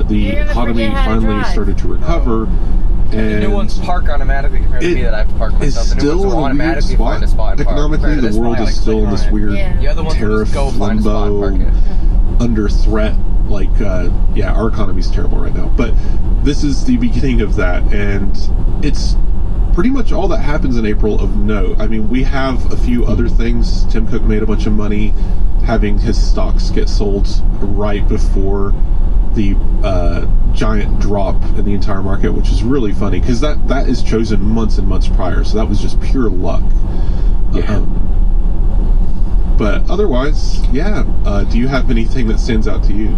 the economy finally started to recover. And the new ones park automatically compared to me that I have to park myself. The new ones will automatically find a spot and park. Economically, the world is still in this weird tariff limbo, under threat. Like, our economy's terrible right now. But this is the beginning of that, and it's pretty much all that happens in April of note. I mean, we have a few other things. Tim Cook made a bunch of money having his stocks get sold right before the giant drop in the entire market, which is really funny because that is chosen months and months prior, so that was just pure luck. But otherwise, do you have anything that stands out to you?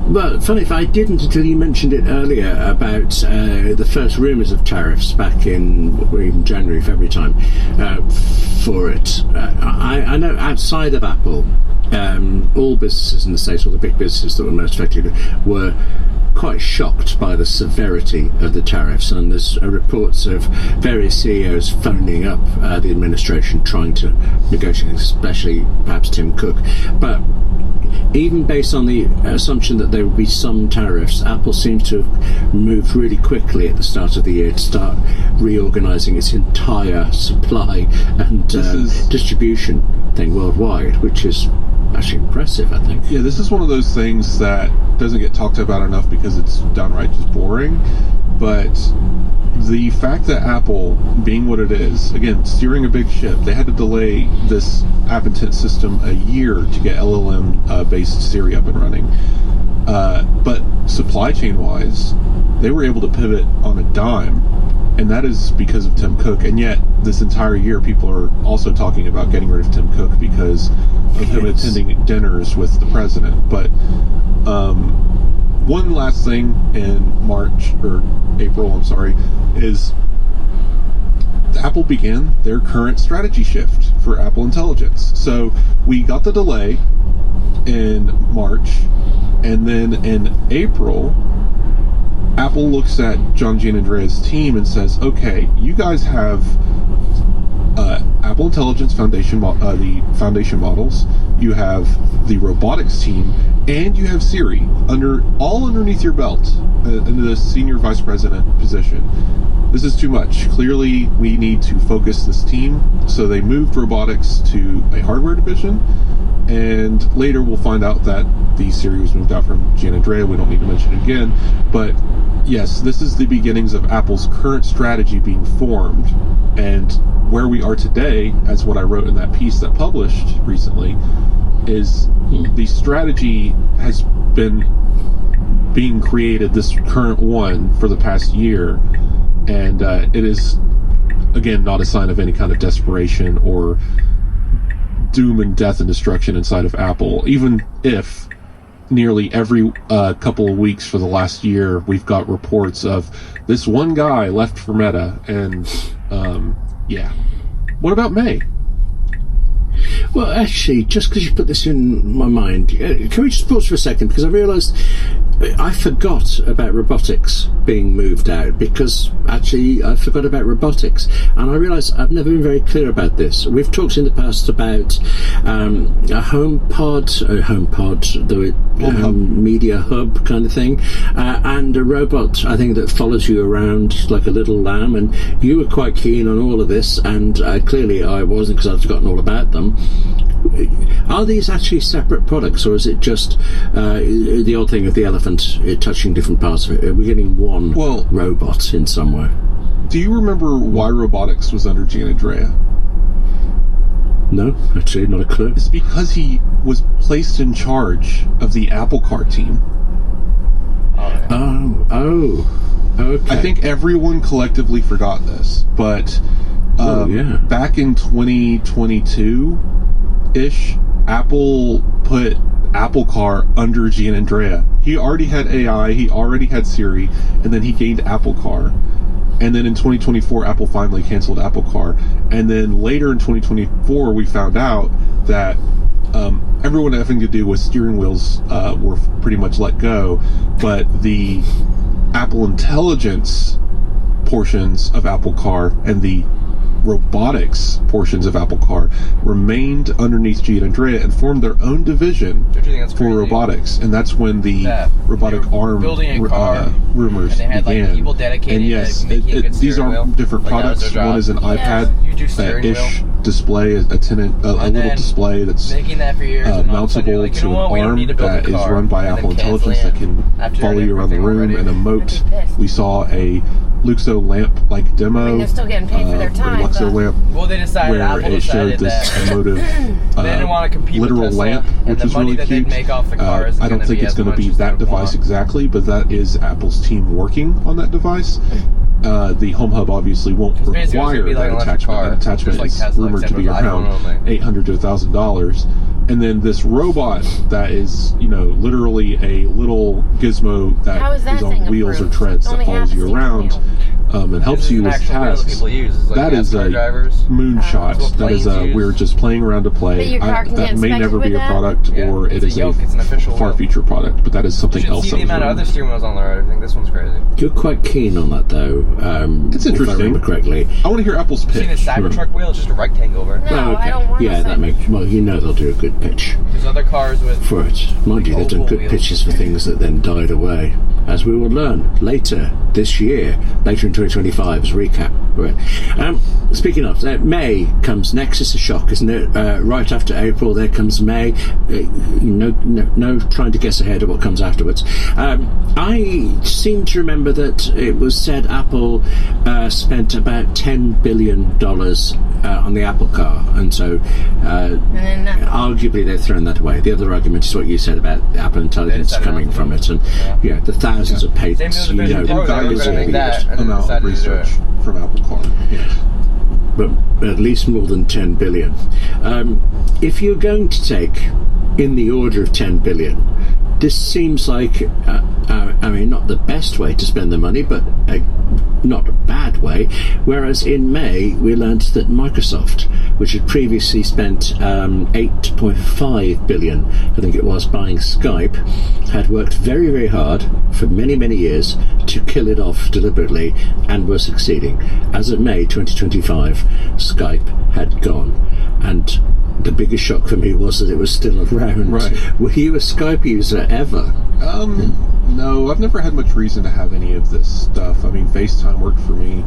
Well, funny if I didn't until you mentioned it earlier about the first rumours of tariffs back in January, February time for it. I know outside of Apple, all businesses in the States, all the big businesses that were most affected, were quite shocked by the severity of the tariffs, and there's reports of various CEOs phoning up the administration trying to negotiate, especially perhaps Tim Cook. But even based on the assumption that there would be some tariffs, Apple seems to have moved really quickly at the start of the year to start reorganizing its entire supply and distribution thing worldwide, which is actually impressive, I think. Yeah, this is one of those things that doesn't get talked about enough because it's downright just boring. But the fact that Apple, being what it is, again, steering a big ship, they had to delay this App Intent system a year to get LLM-based Siri up and running. But supply chain-wise, they were able to pivot on a dime, and that is because of Tim Cook. And yet, this entire year, people are also talking about getting rid of Tim Cook because of him attending dinners with the president. But one last thing in April, is Apple began their current strategy shift for Apple Intelligence. So we got the delay in March, and then in April, Apple looks at John Gianandrea's team and says, okay, you guys have Apple Intelligence Foundation, the foundation models, you have the robotics team, and you have Siri underneath your belt in the senior vice president position. This is too much. Clearly, we need to focus this team. So they moved robotics to a hardware division, and later we'll find out that the Siri was moved out from Gianandrea. We don't need to mention it again, but yes, this is the beginnings of Apple's current strategy being formed, and where we are today, as what I wrote in that piece that published recently, is the strategy has been being created, this current one, for the past year, and it is, again, not a sign of any kind of desperation or doom and death and destruction inside of Apple, even if nearly every couple of weeks for the last year we've got reports of this one guy left for Meta, and yeah. What about May? Well, actually, just because you put this in my mind, can we just pause for a second? Because I realised I forgot about robotics being moved out, because actually I forgot about robotics, and I realised I've never been very clear about this. We've talked in the past about a HomePod, the media hub kind of thing, and a robot, I think, that follows you around like a little lamb, and you were quite keen on all of this, and clearly I wasn't, because I've forgotten all about them. Are these actually separate products, or is it just the old thing of the elephant touching different parts of it? Are we getting one robot in somewhere? Do you remember why robotics was under Gianandrea? No, actually, not a clue. It's because he was placed in charge of the Apple Car team. Oh, okay. I think everyone collectively forgot this, but back in 2022-ish, Apple put Apple Car under Gianandrea. He already had AI, he already had Siri, and then he gained Apple Car. And then in 2024, Apple finally canceled Apple Car. And then later in 2024, we found out that everyone having to do with steering wheels were pretty much let go, but the Apple Intelligence portions of Apple Car and the robotics portions of Apple Car remained underneath Gianandrea and formed their own division for robotics, and that's when the robotic arm rumors and they had, began. like, people dedicated and yes, these are different products. One is an iPad-ish display, a little display that's mountable to an arm that is run by Apple Intelligence that can follow you around the room, and a Mote. We saw a Luxo lamp-like demo. I mean, they're still getting paid for their time. Luxo lamp, Apple it showed this emotive they didn't want to compete literal with Tesla, lamp, which is really cute. Make off the car I don't think it's going to be that device exactly, but that is Apple's team working on that device. The Home Hub obviously won't require that attachment. That attachment is rumored to be around $800 to $1,000. And then this robot that is, literally a little gizmo that is on wheels or treads that follows you around and helps you with tasks. That is a moonshot. That is we're just playing around to play. That may never be a product, or it is a far future product, but that is something else. See the amount of other steering wheels on the road. I think this one's crazy. You're quite keen on that, though. It's interesting. If I remember correctly. I want to hear Apple's pitch. Seen a Cybertruck wheel? It's just a rectangle. No, okay. I don't want to. Yeah, that makes. Well, they'll do a good pitch. There's other cars with for it. Mind you, they've done good pitches for things that then died away, as we will learn later this year, later in 2025 as a recap. Right. Speaking of, May comes next. It's a shock, isn't it? Right after April, there comes May. No trying to guess ahead of what comes afterwards. I seem to remember that it was said Apple spent about $10 billion on the Apple Car, and so arguably they've thrown that away. The other argument is what you said about Apple Intelligence coming from it, and the thousands of patents. Amount of research from Apple Car. Yes. But at least more than 10 billion. If you're going to take in the order of 10 billion, this seems like, not the best way to spend the money, but not a bad way. Whereas in May, we learned that Microsoft, which had previously spent 8.5 billion, I think it was, buying Skype, had worked very, very hard for many, many years to kill it off deliberately, and were succeeding. As of May 2025, Skype had gone. And the biggest shock for me was that it was still around. Right. Were you a Skype user ever? No, I've never had much reason to have any of this stuff. I mean, FaceTime worked for me,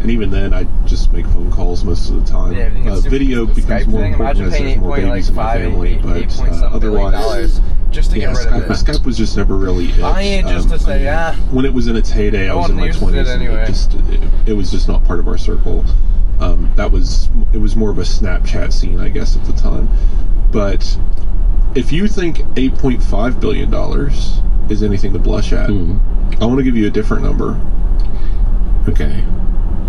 and even then, I just make phone calls most of the time. Yeah, video becomes more important as there's more babies in my family, but otherwise, just to get rid of it. Skype was just never really it. Just to say, when it was in its heyday, I was in my 20s. Anyway. It was just not part of our circle. It was more of a Snapchat scene, I guess, at the time. But if you think $8.5 billion is anything to blush at, I want to give you a different number. Okay.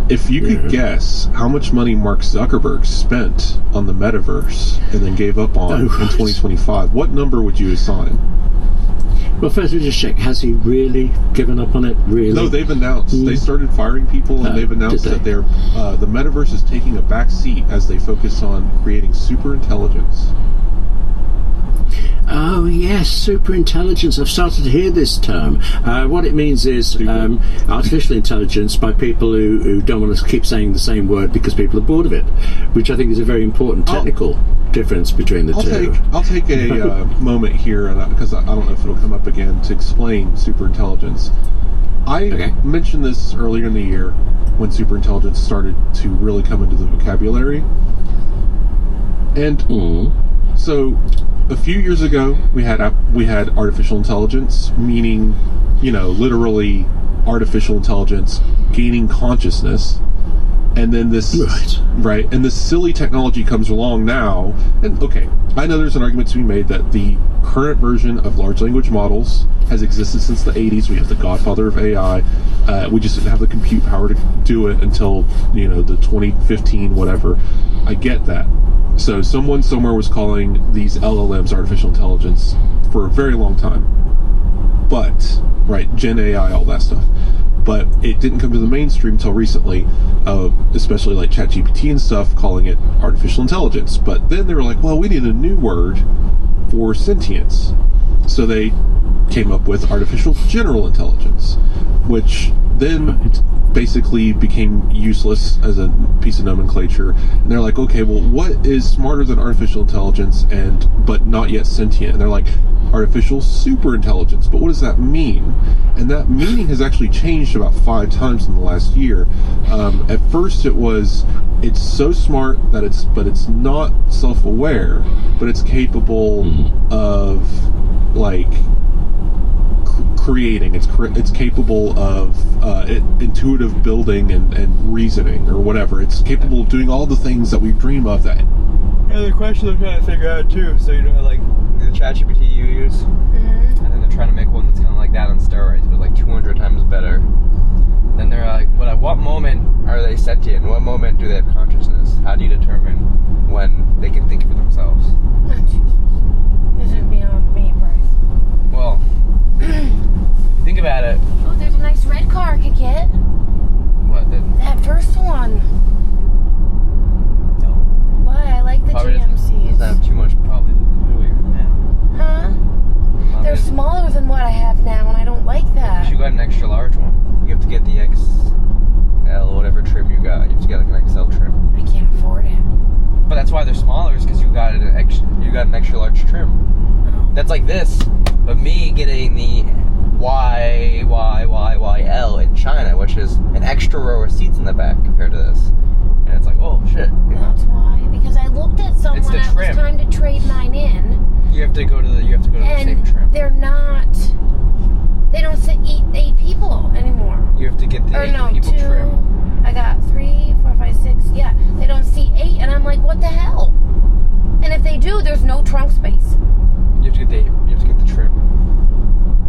If you could guess how much money Mark Zuckerberg spent on the metaverse and then gave up on in 2025, what number would you assign? Well, first we just check, has he really given up on it? Really? No, they've announced. They started firing people, and they've announced that they're the metaverse is taking a back seat as they focus on creating super intelligence. Oh yes, super intelligence. I've started to hear this term. What it means is artificial intelligence by people who don't want to keep saying the same word because people are bored of it, which I think is a very important technical difference between the two. I'll take a moment here, because I don't know if it'll come up again, to explain super intelligence. I mentioned this earlier in the year when super intelligence started to really come into the vocabulary. And so a few years ago, we had artificial intelligence, meaning, literally artificial intelligence gaining consciousness, and then this and this silly technology comes along now. And I know there's an argument to be made that the current version of large language models has existed since the 80s. We have the godfather of AI. We just didn't have the compute power to do it until the 2015 whatever. I get that. So someone somewhere was calling these LLMs artificial intelligence for a very long time. But, Gen AI, all that stuff. But it didn't come to the mainstream until recently, especially like ChatGPT and stuff, calling it artificial intelligence. But then they were like, well, we need a new word for sentience. So they came up with artificial general intelligence, which then basically became useless as a piece of nomenclature. And they're like, okay, well, what is smarter than artificial intelligence but not yet sentient? And they're like, artificial super intelligence. But what does that mean? And that meaning has actually changed about 5 times in the last year. At first it's so smart that it's not self-aware, but it's capable of creating. It's capable of intuitive building and reasoning or whatever. It's capable of doing all the things that we dream of. That. Yeah, the question I'm trying to figure out too. So like the ChatGPT you use, and then they're trying to make one that's kind of like that on steroids, but like 200 times better. Then they're like, but at what moment are they sentient? What moment do they have consciousness? How do you determine when they can think for themselves? This is beyond me, Bryce. Well, think about it. Oh, there's a nice red car I could get. What? That first one. No. Why? I like the Probably GMCs. doesn't have too much probably the way you have now. Huh? They're smaller than what I have now, and I don't like that. You got an extra large one. You have to get the XL, whatever trim you got. You have to get like an XL trim. I can't afford it. But that's why they're smaller, is because you got an extra large trim. Oh. That's like this. But me getting the YYYYL in China, which is an extra row of seats in the back compared to this. And it's like, oh shit. That's why. Because I looked at someone that was trying to trade mine in. You have to go to the same trim. They don't sit 8 people anymore. You have to get the 8 people 2. trim. I got 3, 4, 5, 6. Yeah, they don't seat 8, and I'm like, what the hell? And if they do, there's no trunk space. You have to get the trim.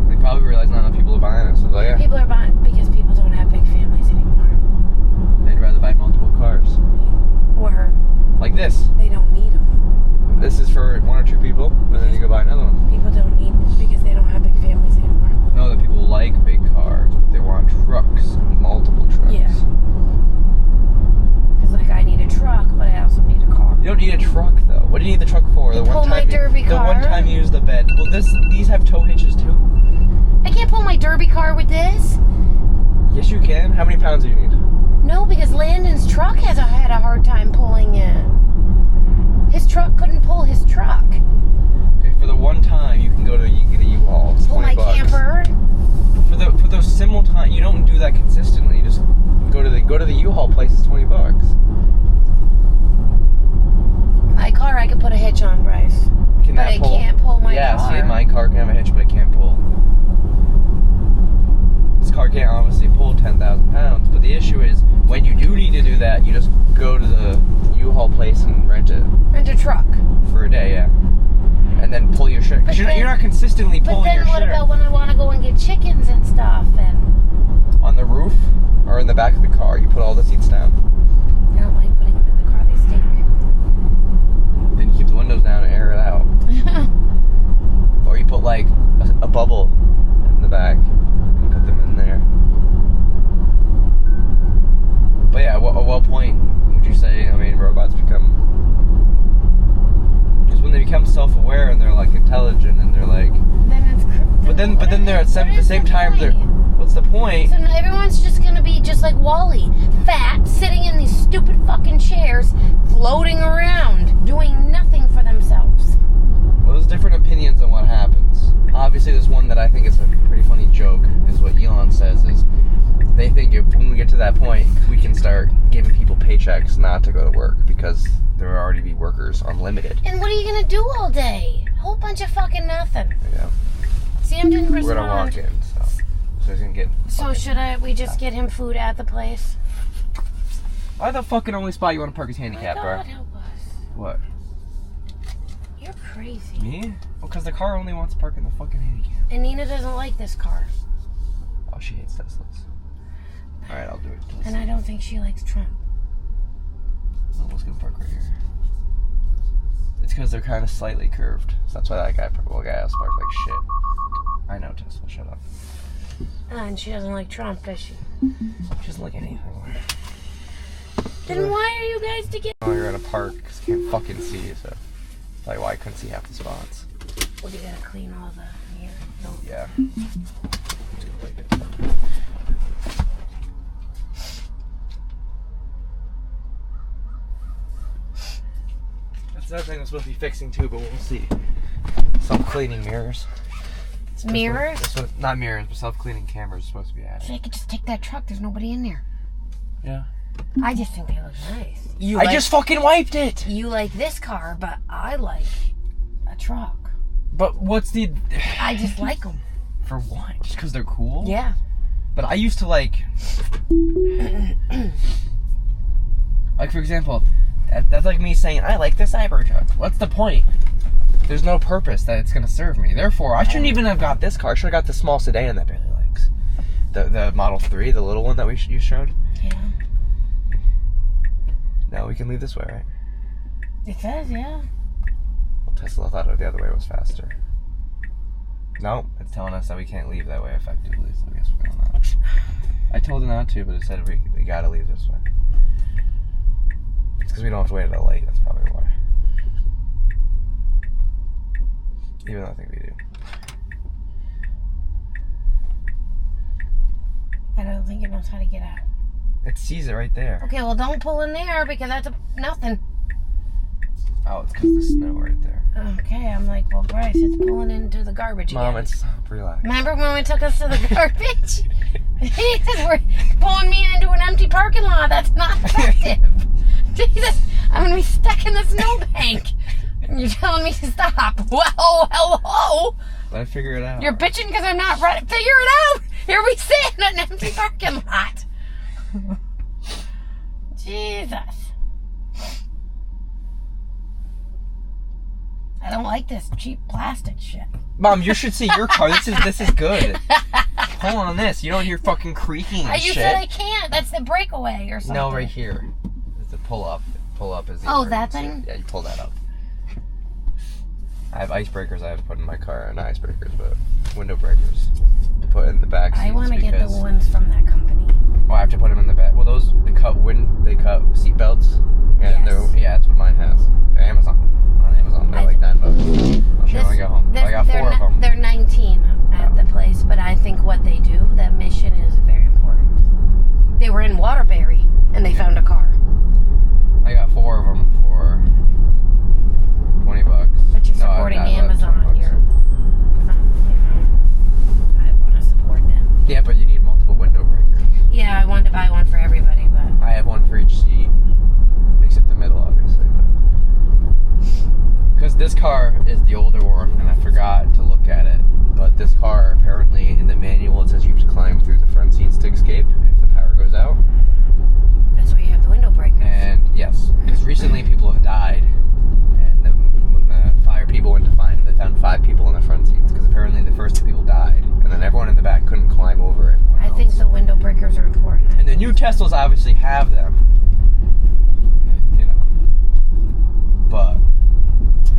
They probably realize not enough people are buying it, so yeah. People are buying because people don't have big families anymore. They'd rather buy multiple cars. Or like this. They don't need them. This is for 1 or 2 people, and then you go buy another one. People don't need because they don't have big families anymore. No, that people like big cars, but they want trucks, multiple trucks. Yeah. don't need a truck though. What do you need the truck for? The pull my derby the car. one time you use the bed. Well, these have tow hitches too. I can't pull my derby car with this. Yes, you can. How many pounds do you need? No, because Landon's truck had a hard time pulling it. His truck couldn't pull his truck. Okay, for the one time you can get a U-Haul. It's Pull my $20. camper. For those simultaneous, you don't do that consistently. You just go to the U-Haul place. It's $20. My car, I could put a hitch on, Bryce. Can But that I pull? can't pull my yeah, car. see, my car can have a hitch, but it can't pull. This car can't obviously pull 10,000 pounds, but the issue is when you do need to do that, you just go to the U-Haul place and rent a truck for a day, yeah, and then pull your shit. Because you're not consistently pulling your shit. But then what about when I want to go and get chickens and stuff? And on the roof or in the back of the car, you put all the seats down. I don't like putting them in the car; they stink. Then you keep the windows down and air it out. Or you put like a bubble in the back and put them in there. But yeah, at what point would you say, robots become... Because when they become self-aware and they're like intelligent and they're like... Then it's... But then they're at the same time, they're... What's the point? So everyone's just gonna be just like Wall-E, fat, sitting in these stupid fucking chairs, floating around, doing nothing for themselves. Well, there's different opinions on what happens. Obviously, there's one that I think is a pretty funny joke, is what Elon says, is they think if when we get to that point, we can start giving people paychecks not to go to work because there will already be workers unlimited. And what are you gonna do all day? A whole bunch of fucking nothing. Yeah. Sam didn't respond. We're gonna walk in, so he's gonna get... So should we just get him food at the place? Why the fucking only spot you want to park is handicapped, bro? God help us. What? You're crazy. Me? Well, because the car only wants to park in the fucking handicap. And Nina doesn't like this car. Oh, she hates Teslas. Alright, I'll do it. And I don't think she likes Trump. Oh, let's go park right here. It's because they're kind of slightly curved. So that's why that guy else parked like shit. I know, Tesla, shut up. And she doesn't like Trump, does she? She doesn't like anything. Then why are you guys together? Oh, you're at a park because you can't fucking see you, so... Like, why I couldn't see half the spots. Well, you gotta clean all the mirrors. No. Yeah. That's another thing I'm supposed to be fixing too, but we'll see. Self-cleaning mirrors. Mirrors? Not mirrors, but self-cleaning cameras are supposed to be added. So I could just take that truck. There's nobody in there. Yeah. I just think they look nice. I just fucking wiped it! You like this car, but I like a truck. But what's the... I just like them. For what? Just because they're cool? Yeah. But I used to like... like, for example, that's like me saying, I like the Cybertruck. What's the point? There's no purpose that it's going to serve me. Therefore, I shouldn't even have got this car. I should have got the small sedan that Bailey likes. The Model 3, the little one that you showed. Yeah. Now we can leave this way, right? It says, yeah. Well, Tesla thought the other way was faster. No, it's telling us that we can't leave that way effectively, so I guess we're going that. I told it not to, but it said we gotta leave this way. It's because we don't have to wait at a light, that's probably why. Even though I think we do. I don't think it knows how to get out. It sees it right there. Okay, well, don't pull in there because that's nothing. Oh, it's because of the snow right there. Okay, I'm like, well, Bryce, it's pulling into the garbage Mom, again. it's relax. Remember when we took us to the garbage? He says we're pulling me into an empty parking lot. That's not effective. Jesus, I'm going to be stuck in the snowbank. And you're telling me to stop. Well, hello. Let me figure it out. You're bitching because I'm not ready. Figure it out. Here we sit in an empty parking lot. Jesus. I don't like this cheap plastic shit. Mom, you should see your car. This is good. Pull on this. You don't hear fucking creaking and You shit. said I can't. That's the breakaway or something. No, right here. It's the pull up. Pull up is the Oh, that emergency. thing? Yeah, you pull that up. I have icebreakers I have to put in my car. Not icebreakers, but window breakers to put in the back seats. I want to get the ones from that company. Well, I have to put them in the back. Well, those they cut seat belts. And Yes. yeah, that's what mine has. this car is the older one, and I forgot to look at it. But this car, apparently, in the manual, it says you have to climb through the front seats to escape if the power goes out. That's why you have the window breakers. And yes, because recently people have died, and when the fire people went to find them, they found 5 people in the front seats, because apparently the first 2 people died, and then everyone in the back couldn't climb over everyone else. I think the window breakers are important. And the new Teslas obviously have them, you know. But,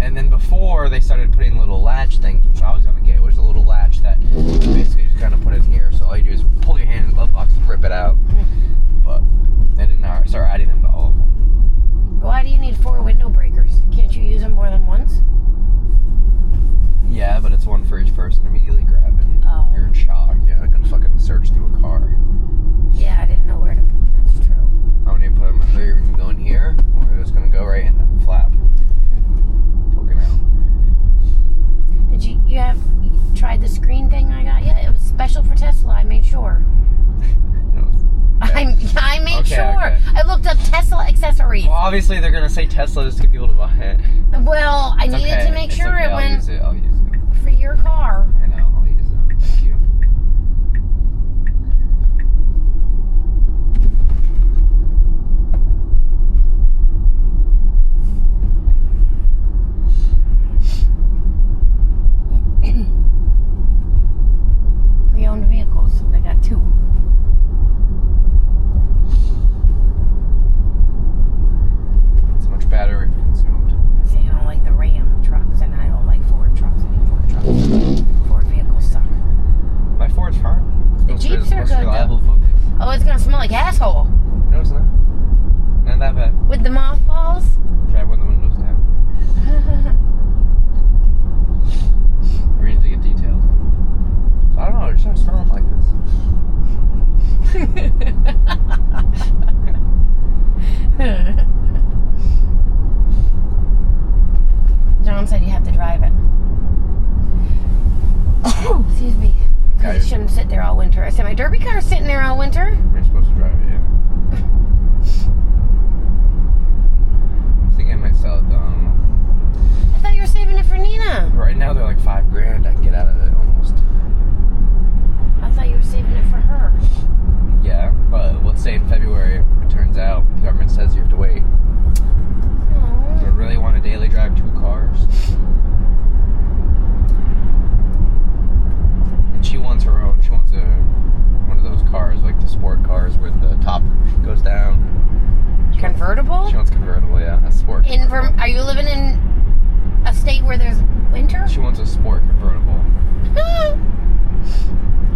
and then before they started putting little latch things, which I was gonna get, was a little latch that you basically just kind of put in here, so all you do is pull your hand in the glove box and rip it out. But they didn't start adding them to all of them. Why do you need 4 window breakers? Can't you use them more than once? Yeah, but it's one for each person immediately grabbing. Oh. You're in shock. Yeah, I can fucking search through a car. Yeah, I didn't know where to put them. That's true. I'm gonna put them, they're either gonna go in here, or they're just gonna go right in the flap. Poking out. Did you have tried the screen thing I got yet? It was special for Tesla. I made sure. I made sure. Okay. I looked up Tesla accessories. Well, obviously they're gonna say Tesla just to get people to buy it. Well, I needed to make sure okay. it went I'll use it. for your car. I know, I'll use it. Thank you. Pre-owned vehicles. I got 2. It's much battery consumed. See, I don't like the Ram trucks, and I don't like Ford trucks. I hate Ford trucks. Ford vehicles suck. My Ford's fine. The Jeeps are most good, reliable though. focus. Oh, it's gonna smell like asshole. No, it's not. Not that bad. With the mothballs? Drive when the windows down. We need to get detailed. So I don't know, it just starts smelling like this. John said you have to drive it. Oh, excuse me. Yeah, Because it shouldn't sit there all winter. I said my derby car's sitting there all winter. You're supposed to drive it, yeah. I think I might sell it though, I don't know. I thought you were saving it for Nina. Right now they're like $5,000. I can get out of it almost. I thought you were saving it for her. Yeah, but let's say in February it turns out the government says you have to wait. Aww. Do I really want to daily drive 2 cars? And she wants her own. She wants one of those cars, like the sport cars where the top goes down. Convertible? She wants convertible, yeah. A sport. Are you living in a state where there's winter? She wants a sport convertible.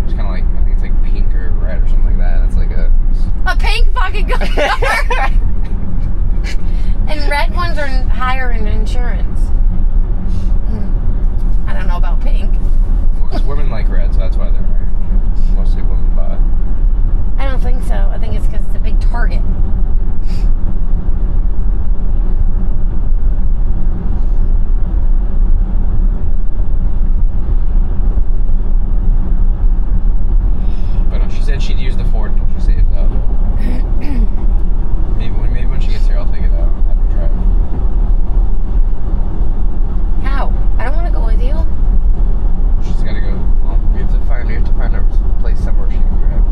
It's kind of like, I think it's like pink or red or something like that. It's like a pink fucking car. And red ones are higher in insurance. I don't know about pink. Well, because women like red, so that's why they're mostly women buy. I don't think so. I think it's because it's a big target. But she said she'd use the Ford until she saved up. Maybe when she gets here, I'll take it out and have her drive. How? I don't want to go with you. She's got to go. Well, we have to find a place somewhere she can drive.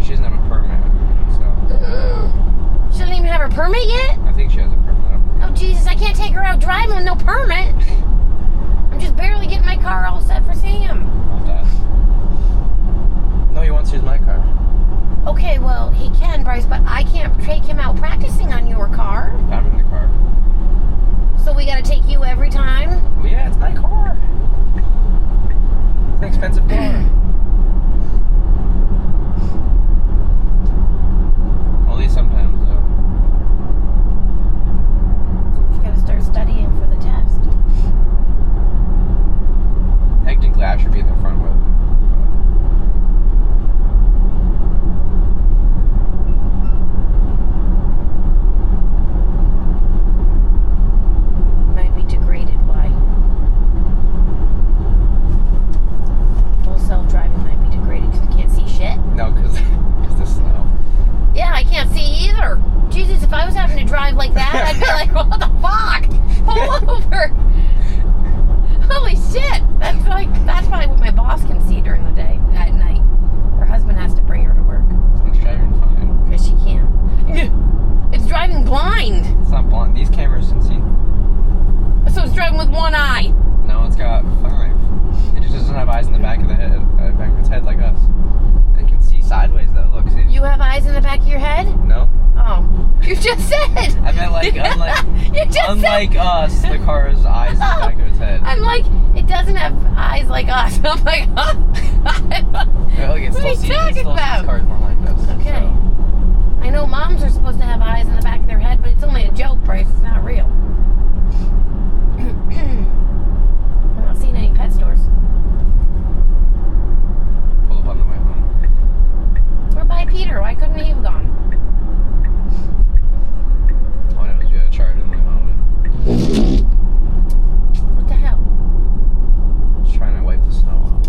She doesn't have a permit, so. She doesn't even have her permit yet? I think she has a permit. Oh, Jesus, I can't take her out driving with no permit. I'm just barely getting my car all set for Sam. I'll have to ask. No, he wants to use my car. Okay, well, he can, Bryce, but I can't take him out practicing on your car. I'm in the car. So we gotta take you every time? Well, yeah, it's my car. It's an expensive car. Only sometimes, though. You gotta start studying for the test. Technically, I should be in the front with it. But... like, what the fuck? Pull over. Holy shit. That's probably what my boss can see during the day. At night. Her husband has to bring her to work. It's driving fine. Because she can't. It's driving blind. It's not blind. These cameras can see. So it's driving with one eye. No, it's got 5. It just doesn't have eyes in the back of the head, back of its head like us. It can see sideways though. Look, see? You have eyes in the back of your head? No. Oh. You just said. I meant like You just unlike said. us, the car has eyes in the back of its head. I'm like, it doesn't have eyes like us. I'm like, huh? Look, it What are you still talking sees about? cars behind us. Okay. So. I know moms are supposed to have eyes in the back of their head, but it's only a joke, Bryce. It's not real. I'm not seeing any pet stores. Pull up on the way home. We're by Peter. Why couldn't he have gone? All I know is you had a charge on the way home. What the hell? Just trying to wipe the snow off.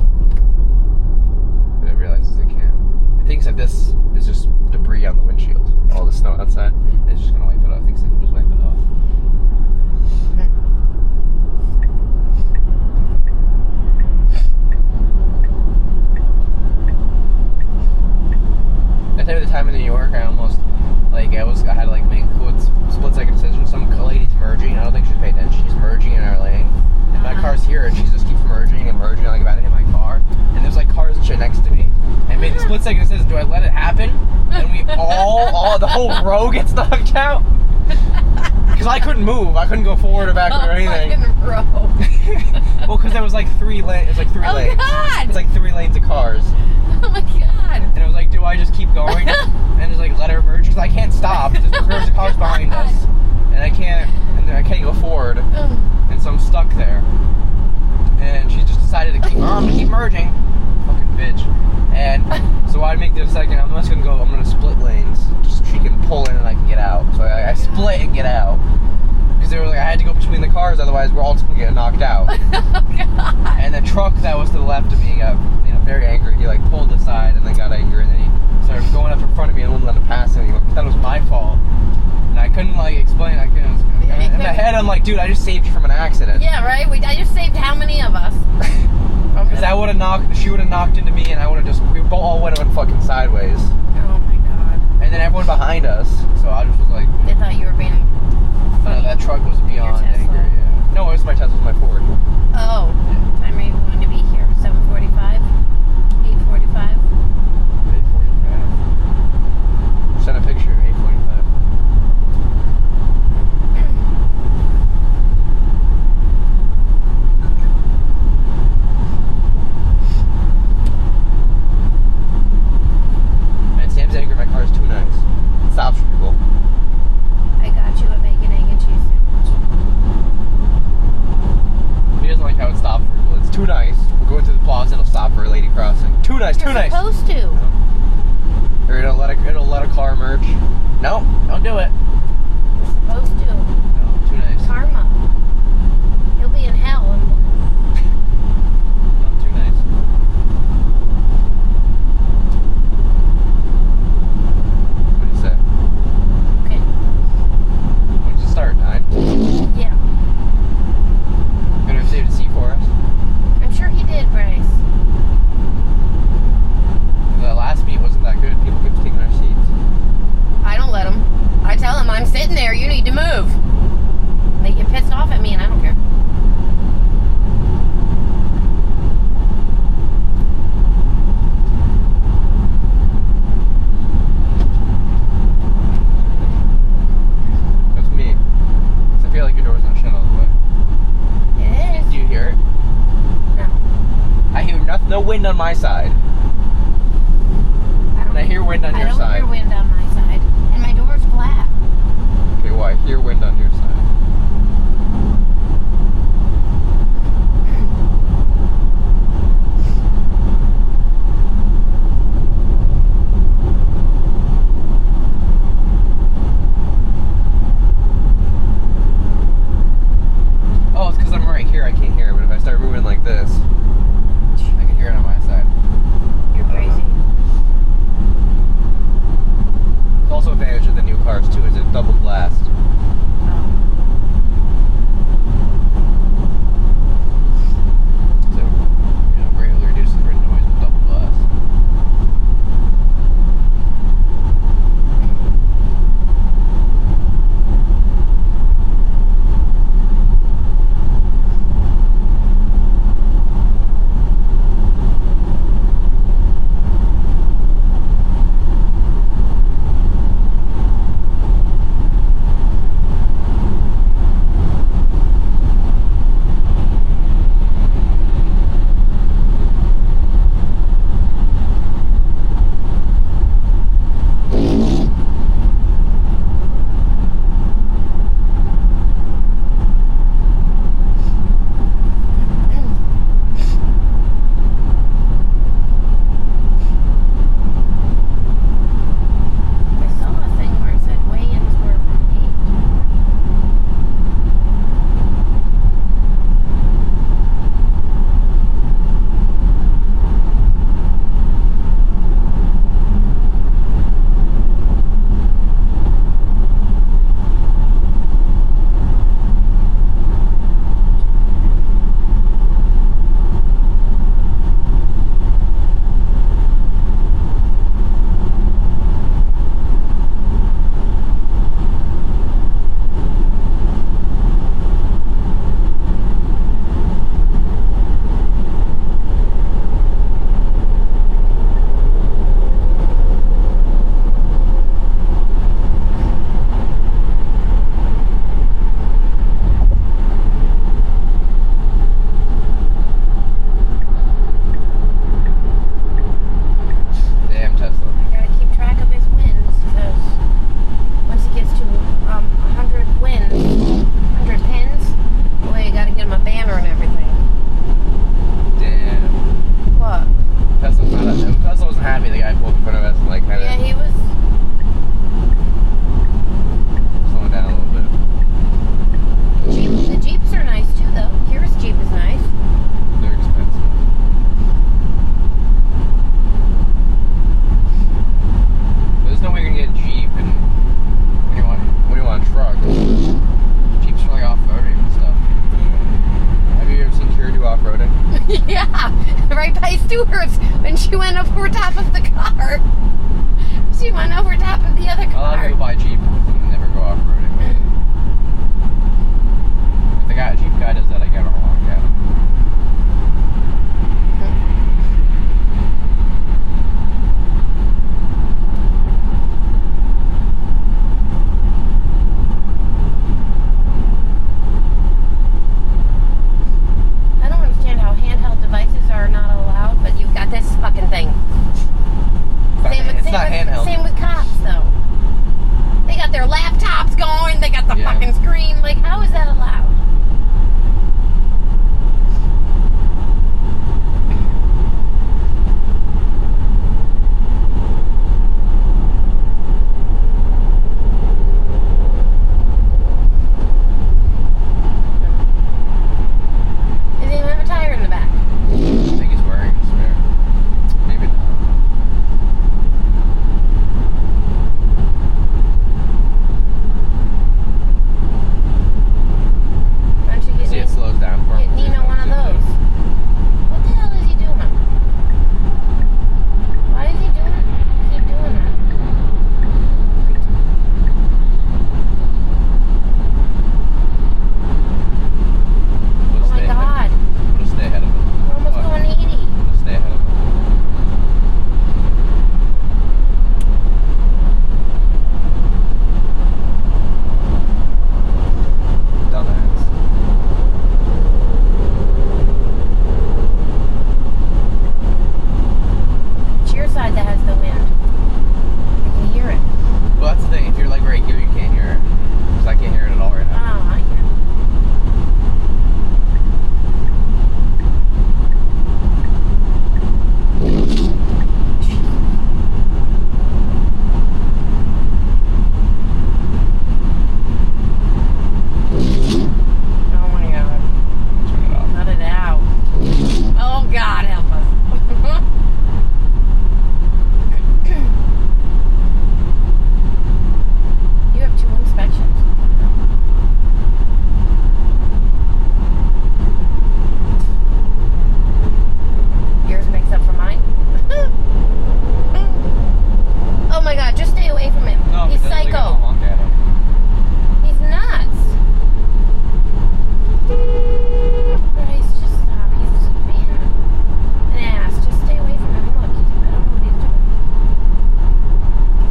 But it realizes it can't. It thinks that this is just debris on the windshield. All the snow outside. And it's just gonna wipe it off. It thinks it can just wipe it off. I tell you the time in New York, I almost I had to make a split second decision. Some lady's merging. I don't think she's paying attention. She's merging in our lane. And my car's here, and she just keeps merging and merging. I'm about to hit my car, and there's cars and shit next to me. And made a split second decision. Do I let it happen? And we all the whole row gets knocked out. Because I couldn't move. I couldn't go forward or backward or anything. Fucking row. Well, because there was 3 lanes. It's 3 lanes. God. It's 3 lanes of cars. Oh my god. And I was like, do I just keep going and just let her merge? Because I can't stop. There's the cars behind us, and I can't go forward, and so I'm stuck there. And she just decided to keep merging, fucking bitch. And so I make the second. I'm just gonna go. I'm gonna split lanes just so she can pull in and I can get out. So I split and get out. Because they were I had to go between the cars, otherwise we're all just gonna get knocked out. And the truck that was to the left of me got very angry. He pulled aside and then got angry, and then he started going up in front of me and wouldn't let him pass anymore. He thought it was my fault, and I couldn't explain. In my head, I'm like, dude, I just saved you from an accident. Yeah, right. I just saved how many of us? Because I would have knocked. She would have knocked into me, and I would have we all would have went fucking sideways. Oh my god. And then everyone behind us. So I just was like, They thought you were being. that truck was beyond Your Tesla. angry. Yeah. No, it was my Tesla, it was my Ford. Oh. Time are you going to be here? 7:45? 8:45? 8:45. Send a picture. 8:45. Man, Sam's angry. My car's too nice. It stops for people. I got you a bacon, egg, and cheese sandwich. He doesn't like how it stops for people. It's too nice. We're going through the plaza. It'll stop for a lady crossing. Too nice. Too You're nice. supposed to. Or it'll let a car merge. No, don't do it. You're supposed to. No, too nice. Karma. You'll be in hell. No, too nice. What do you say? Okay. When did you start? 9? Yeah. Could have saved a seat for us. I'm sure he did, Bryce. The last meet wasn't that good. People kept taking our seats. I don't let him. I tell him, I'm sitting there. You need to move. They get pissed off at me, and I don't care. That's me. 'Cause I feel like your door's not shut all the way. It is. Do you hear it? No. I hear no wind on my side. And I hear wind on your I don't side. hear wind on my side. And my door's flat. Okay, well, I hear wind on your side. Oh, it's because I'm right here. I can't hear it. But if I start moving like this, I can hear it on my side. You're crazy. It's also advantage of the new cars too. Is it double blast? Oh. stewards when she went over top of the car. She went over top of the other A lot of car. people buy Jeep and never go off-roading. If the guy, Jeep guy does that, I get on along, yeah. I don't understand how handheld devices are not allowed, but you've got this fucking thing. It's not handheld. Same with cops, though. They got their laptops going. They got the Yeah. fucking screen. Like, how is that allowed? Does he have a tire in the back? I think he's wearing a spare. Maybe not. Why don't you get See, it slows down for him. Get Nina one of those. What the hell is he doing? Why is he doing? Keep doing that. We'll Oh my stay ahead. God! We'll stay ahead of him. We're almost What? going 80. We'll stay ahead of him. Dumbass. It's your side that has the wind. I can hear it. Well, that's the thing. If you're like right here, you can't hear it. Because I can't hear it at all right Oh, now. I can. Oh my God. Turn it off. Cut it out. Oh God, help us. You have 2 inspections. Yours makes up for mine. Oh my God, just stay away from him. No, He's because we gotta psycho. honk at him. He's nuts. Bryce, just stop. He's just being an ass. Just stay away from him. Look, I don't know what he's doing.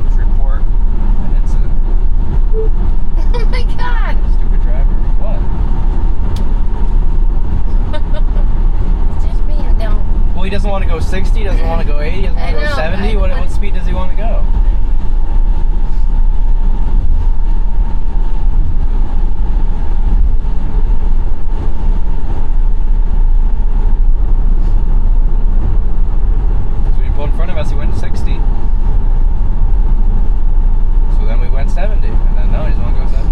Let's report an incident. Oh my God. Stupid driver. What? He's just being dumb. Well, he doesn't want to go 60, doesn't want to go 80, doesn't want to I go know, 70. I- What speed does he want to go? So when he pulled in front of us, he went 60. So then we went 70. And then no, he doesn't want to go 70.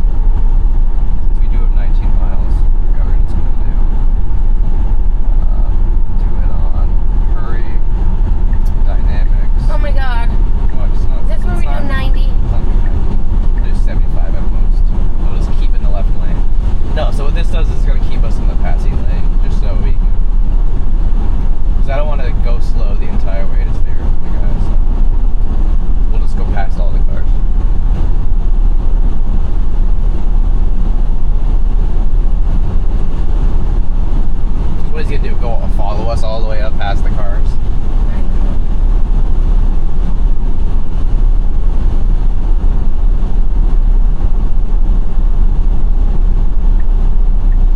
Since we do have 19 miles, the government's going to do it on hurry, dynamics. Oh my God. What? It's not, Is this where we do 90? We'll do 75 at most. We'll just keep in the left lane. No, so what this does is it's going to keep us in the passing lane, just so we can. Because I don't want to go slow the entire way to stay with the guys. So we'll just go past all the cars. What is he gonna do? Go follow us all the way up past the cars?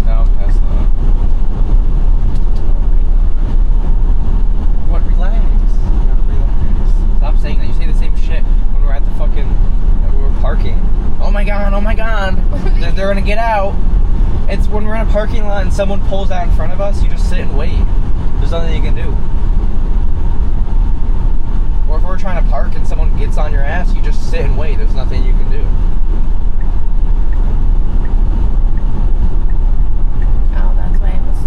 No, Tesla. What? Relax. You gotta relax. Stop saying that. You say the same shit when we're at the fucking. We're parking. Oh my God! Oh my God! They're gonna get out. It's when we're in a parking lot and someone pulls out in front of us, you just sit and wait. There's nothing you can do. Or if we're trying to park and someone gets on your ass, you just sit and wait. There's nothing you can do. Oh, that's why it was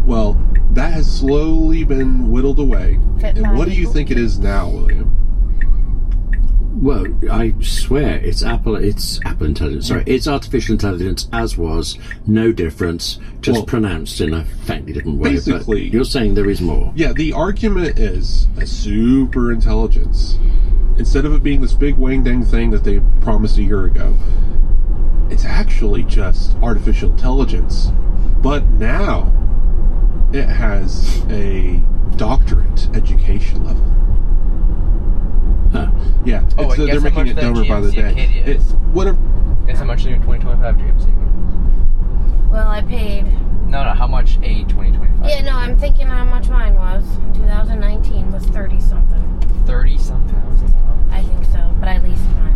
Well, that has slowly been whittled away. And what do you think it is now, William? Well, I swear it's Apple Intelligence. Sorry, it's artificial intelligence, as was, no difference, just pronounced in a faintly different way. Basically, but you're saying there is more. Yeah, the argument is a super intelligence. Instead of it being this big wang-dang thing that they promised a year ago, it's actually just artificial intelligence. But now, it has a doctorate education level. Huh. Yeah, Oh, they're guess how making much it that dumber by the GMC day. Acadia is? Whatever. Guess how much the new 2025 GMC is? Well, I paid. No, how much a 2025? Yeah, no, I'm thinking how much mine was. In 2019 was 30 something. 30-some thousand dollars. I think so, but I leased mine.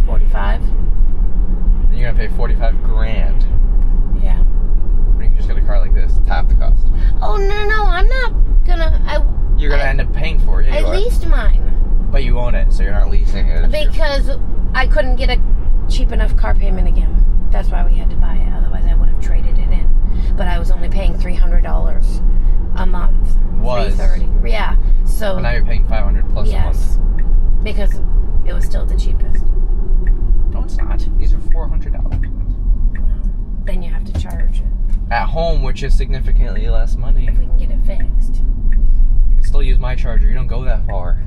45. And you're gonna pay 45 grand. Yeah. When you can just get a car like this, it's half the cost. Oh no, I'm not gonna. You're gonna end up paying for it. Yeah, I you are. leased mine But you own it, so you're not leasing it. because I couldn't get a cheap enough car payment again. That's why we had to buy it. Otherwise, I would have traded it in. But I was only paying $300 a month. Was. $330. Yeah. So. And now you're paying 500 plus a month. Because it was still the cheapest. No, it's not. These are $400 a month. Then you have to charge it. At home, which is significantly less money. If we can get it fixed. You can still use my charger. You don't go that far.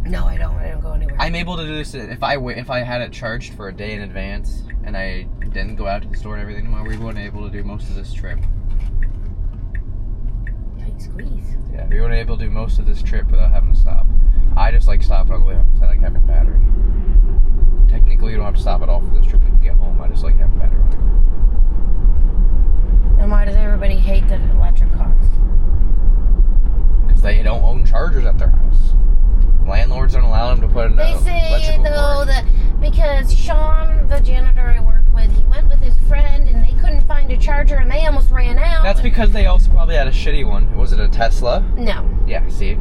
No, I don't. I don't go anywhere. I'm able to do this if I had it charged for a day in advance and I didn't go out to the store and everything tomorrow. We weren't able to do most of this trip. Tight squeeze. Yeah, we weren't able to do most of this trip without having to stop. I just like stopping on the way home because I like having battery. Technically, you don't have to stop at all for this trip. You can get home. I just like having battery on it. Then why does everybody hate the electric cars? Because they don't own chargers at their house. Landlords don't allow them to put an They say electrical though cord. that because Sean, the janitor I work with, he went with his friend and they couldn't find a charger and they almost ran out. That's because they also probably had a shitty one. Was it a Tesla? No. Yeah, see?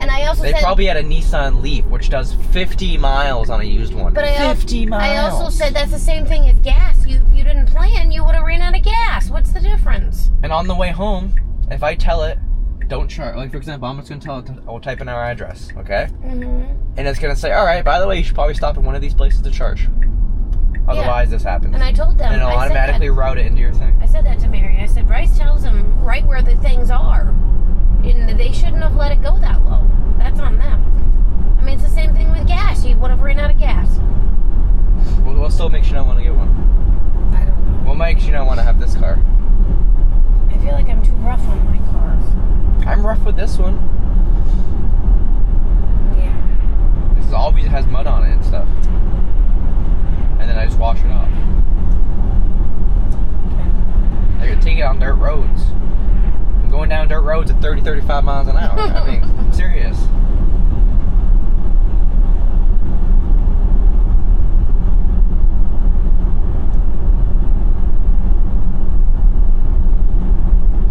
And I also They said probably had a Nissan Leaf, which does 50 miles on a used one. But 50 miles. I also said that's the same thing as gas. If you didn't plan, you would have ran out of gas. What's the difference? And on the way home, if I tell it, don't charge. Like, for example, I'm just going to tell it, I'll type in our address, okay? Mm-hmm. And it's going to say, all right, by the way, you should probably stop in one of these places to charge. Otherwise, this happens. And I told them. And it'll automatically route it into your thing. I said that to Mary. I said, Bryce tells them right where the things are. And they shouldn't have let it go that low. That's on them. I mean, it's the same thing with gas. You would have ran out of gas. Well, what still makes you not want to get one? I don't know. What makes you not want to have this car? I feel like I'm too rough on my cars. I'm rough with this one. Yeah. This always has mud on it and stuff. And then I just wash it off. I could take it on dirt roads. I'm going down dirt roads at 30, 35 miles an hour. I mean, I'm serious.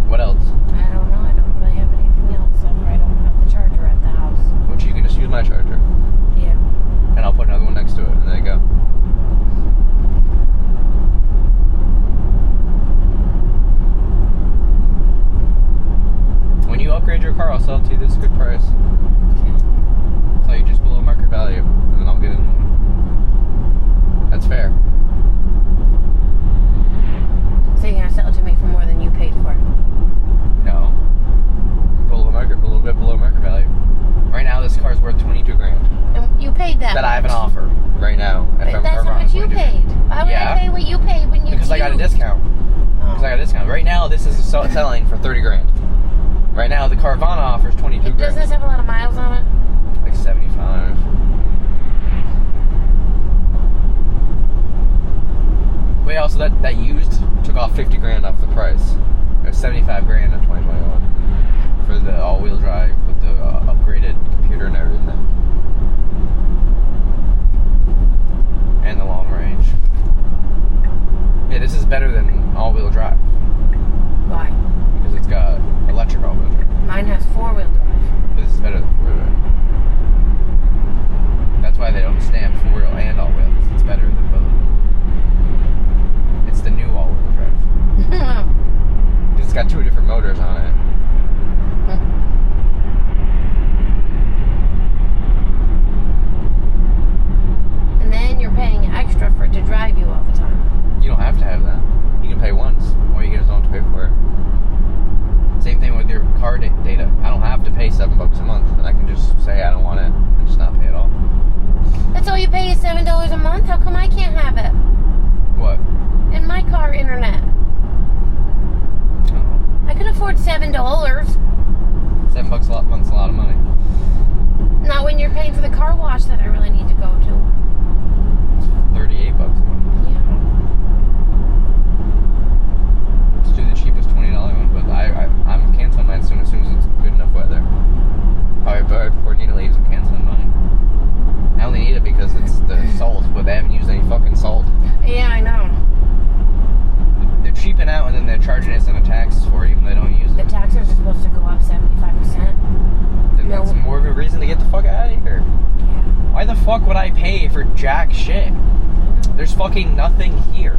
What else? I don't know. I don't really have anything else. I don't have the charger at the house. Which you can just use my charger. Yeah. And I'll put another one next to it. And there you go. When you upgrade your car, I'll sell it to you this good price. Sell you just below market value, and then I'll get a new one. That's fair. So you're gonna sell it to me for more than you paid for it? No. Below market, a little bit below market value. Right now, this car's worth 22 grand. And you paid that. That I have an offer right now. But that's how much you paid. Why would I pay what you paid when you? Because I got a discount. Because I got a discount. Right now, this is selling for 30 grand. Right now, the Carvana offers 22 grand. Does this have a lot of miles on it? Like 75. Wait, also that used took off 50 grand off the price. It was 75 grand in 2021 for the all-wheel drive with the upgraded computer and everything, and the long range. Yeah, this is better than all-wheel drive. Why? Because it's got electric all-wheel drive. Mine has 4-wheel drive. But this is better than 4-wheel. That's why they don't stamp 4-wheel and all-wheel. It's better than both. It's the new all-wheel drive. car data. I don't have to pay $7 a month. I can just say I don't want it and just not pay at all. That's all you pay is $7 a month? How come I can't have it? What? In my car internet. I could afford $7. $7 a month's a lot of money. Not when you're paying for the car wash that I really need to go to. $38 a month. Yeah. Let's do the cheapest $20 one, but I'm canceling mine as soon as it's good enough weather. Probably before Nina leaves, I'm canceling mine. I only need it because it's the salt, but they haven't used any fucking salt. Yeah, I know. They're cheaping out and then they're charging us in a tax for it even though they don't use it. The taxes are supposed to go up 75%. Then that's more of a reason to get the fuck out of here. Yeah. Why the fuck would I pay for jack shit? There's fucking nothing here.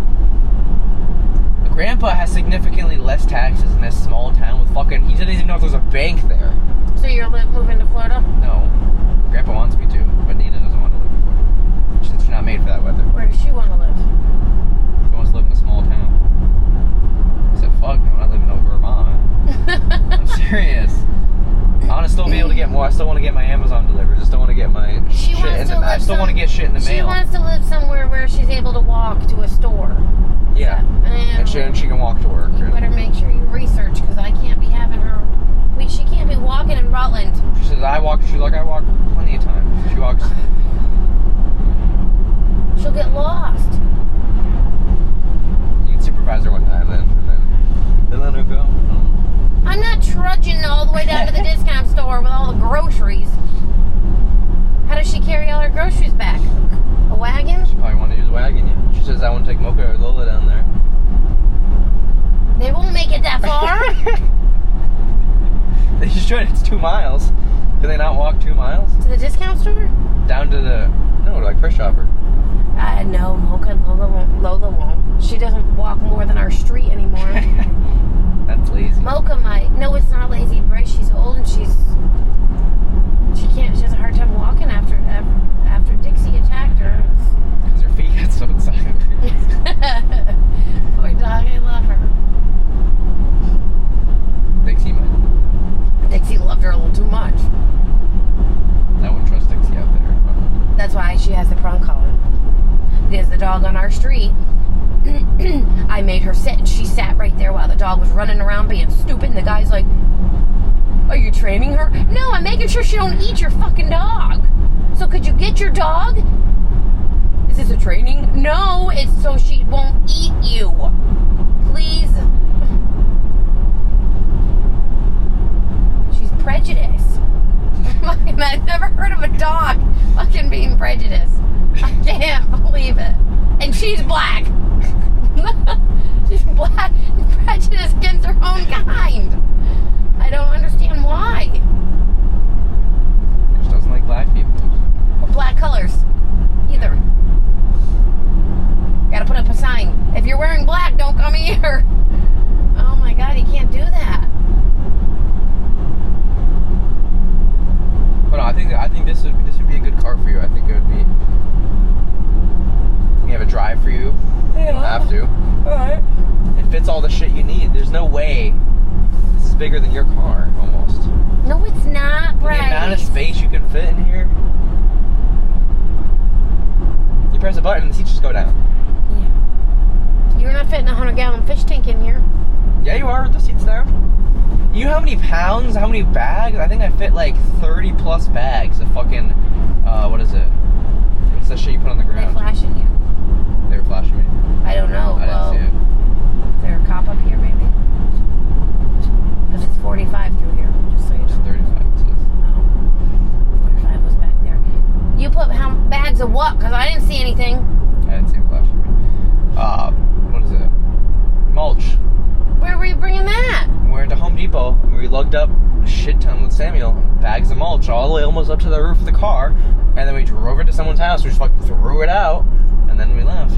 Grandpa has significantly less taxes in this small town with fucking... He doesn't even know if there's a bank there. So you're moving to Florida? No. Grandpa wants me to, but Nina doesn't want to live in Florida. She's not made for that weather. Where does she want to live? She wants to live in a small town. I said, fuck no, I'm not living over Vermont. I'm serious. I want to still be able to get more. I still want to get my Amazon delivered. I still want to get my shit in the mail. I still want to get shit in the mail. She wants to live somewhere where she's able to walk to a store. Yeah. And she can walk to work. You better make sure you research because I can't be having her. She can't be walking in Rutland. She says, I walk plenty of times. She walks. She'll get lost. You can supervise her one time then, and then let her go. I'm not trudging all the way down to the discount store with all the groceries. How does she carry all her groceries back? A wagon? She probably want to use a wagon, yeah. She says, I want to take Mocha or Lola down there. They won't make it that far. They just tried. It's 2 miles. Can they not walk 2 miles? To the discount store? Down to the... No, like Chris Shopper. No, Mocha and Lola won't. She doesn't walk more than our street anymore. That's lazy. Mocha might. No, it's not lazy, Bryce. She's old and she has a hard time walking after Dixie attacked her. Because her feet got so excited. Poor dog, I love her. Dixie might. Dixie loved her a little too much. I wouldn't trust Dixie out there. That's why she has the prong collar. Because the dog on our street, I made her sit, and she sat right there while the dog was running around being stupid, and the guy's like, are you training her? No, I'm making sure she don't eat your fucking dog. So could you get your dog? Is this a training? No, it's so she won't eat you. Please. She's prejudiced. I've never heard of a dog fucking being prejudiced. I can't believe it. And she's black. She's black and prejudiced against her own kind. I don't understand why. She doesn't like black people. Or black colors. Either. Gotta put up a sign. If you're wearing black, don't come here. Oh my god, you can't do that. But no, I think this would be a good car for you. I think it would be. You have a drive for you. Yeah. You don't have to. Alright. It fits all the shit you need. There's no way this is bigger than your car, almost. No, it's not, Bryce. The amount of space you can fit in here. You press a button and the seats just go down. Yeah. You're not fitting a 100-gallon fish tank in here. Yeah, you are with the seats down. You know how many pounds, how many bags? I think I fit like 30 plus bags of fucking, what is it? What's that shit you put on the ground? They're flashing you. They were flashing me. I don't know. I didn't see it. Is there a cop up here, maybe? Because it's 45 through here, just so you It's know. 35, it says. Oh. 45 was back there. You put how bags of what? Because I didn't see anything. I didn't see it flashing me. What is it? Mulch. Where were you bringing that? We're into Home Depot, and we lugged up a shit ton with Samuel. Bags of mulch all the way almost up to the roof of the car. And then we drove it to someone's house. We just fucking threw it out. And then we left.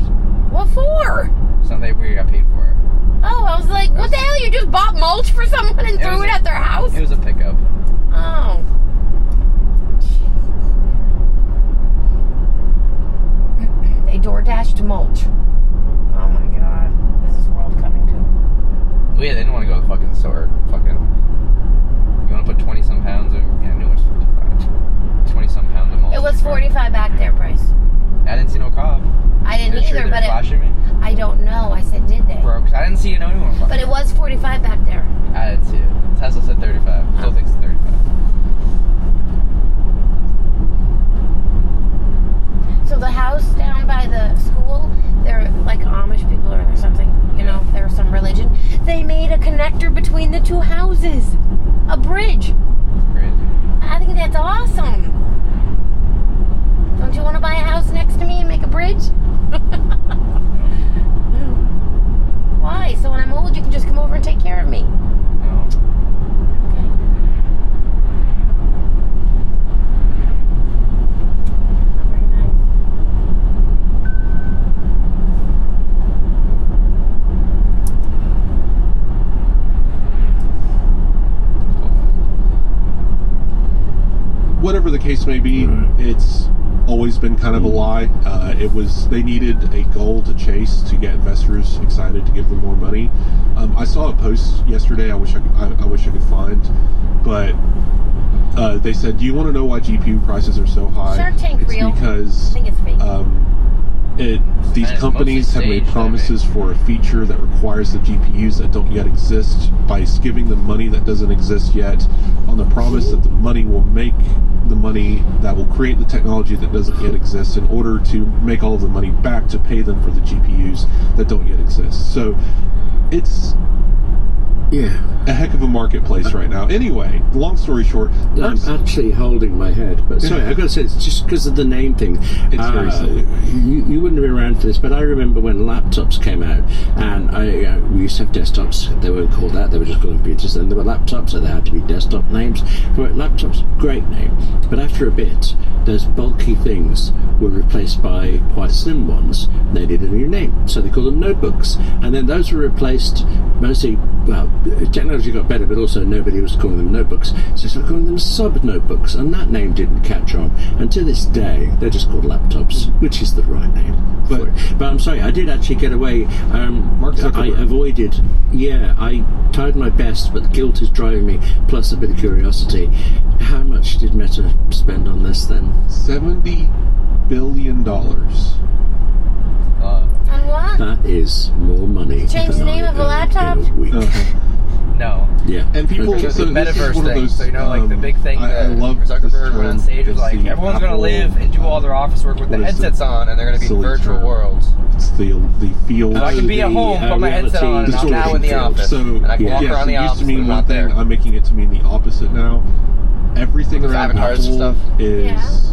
What for? Sunday we got paid for it. Oh, I was like, what the hell? You just bought mulch for someone and threw it at their house? It was a pickup. Oh. They DoorDashed mulch. Oh my god. Is this world coming to? Well, yeah, they didn't want to go to the fucking store. Fucking want to put 20 some pounds of, yeah, I knew it was 55. 20 some pounds of mulch. It was 45 back there, Bryce. I didn't see no cob. I didn't Did either, but flashing me? I don't know. I said, did they? Bro, 'cause I didn't see no one. But it was 45 back there. I didn't see it. Tesla said 35. Still thinks it's 35. So the house down by the school, they're like Amish people or something, you know, there's some religion. They made a connector between the two houses. A bridge. Crazy. I think that's awesome. Don't you want to buy a house next to me and make a bridge? Why? So when I'm old, you can just come over and take care of me. No. Okay. Very nice. Whatever the case may be, it's always been kind of a lie. They needed a goal to chase to get investors excited to give them more money. I saw a post yesterday. I wish I could find, but they said, "Do you want to know why GPU prices are so high?" Shark Tank It's real. because I think it's fake. these it's companies mostly have made staged, promises for a feature that requires the GPUs that don't yet exist by giving them money that doesn't exist yet, on the promise that the money will make the money that will create the technology that doesn't yet exist, in order to make all of the money back to pay them for the GPUs that don't yet exist. So it's a heck of a marketplace right now. Anyway, long story short, I'm actually holding my head, but sorry, I've got to say, it's just because of the name thing. It's very silly. You wouldn't have been around for this, but I remember when laptops came out, and we used to have desktops. They weren't called that; they were just called computers. Then there were laptops, so they had to be desktop names. Right, laptops, great name, but after a bit, those bulky things were replaced by quite slim ones. They needed a new name, so they called them notebooks, and then those were replaced mostly. Well, technology got better, but also nobody was calling them notebooks, so they started calling them sub-notebooks, and that name didn't catch on. And to this day, they're just called laptops, which is the right name. But I'm sorry, I did actually get away. Mark Zuckerberg. I avoided. Yeah, I tried my best, but guilt is driving me, plus a bit of curiosity. How much did Meta spend on this then? $70 billion. On what? That is more money. Change the than name I of a earned laptop? in a week. No. Yeah. And people, Okay. so The this is metaverse one of thing. those, So, you know, like the big thing I that love this Zuckerberg went on term, stage was is like, the everyone's going to Apple, live and do all their office work with the what is headsets it? on, and they're going to be Silly virtual term. worlds. It's the field. So I can be at home, put my headset on, and I'm now in the office. So And I can walk yes, around the it used office, to but mean I'm one not thing. there. I'm making it to mean the opposite now. Everything With around avatars and Apple stuff? is,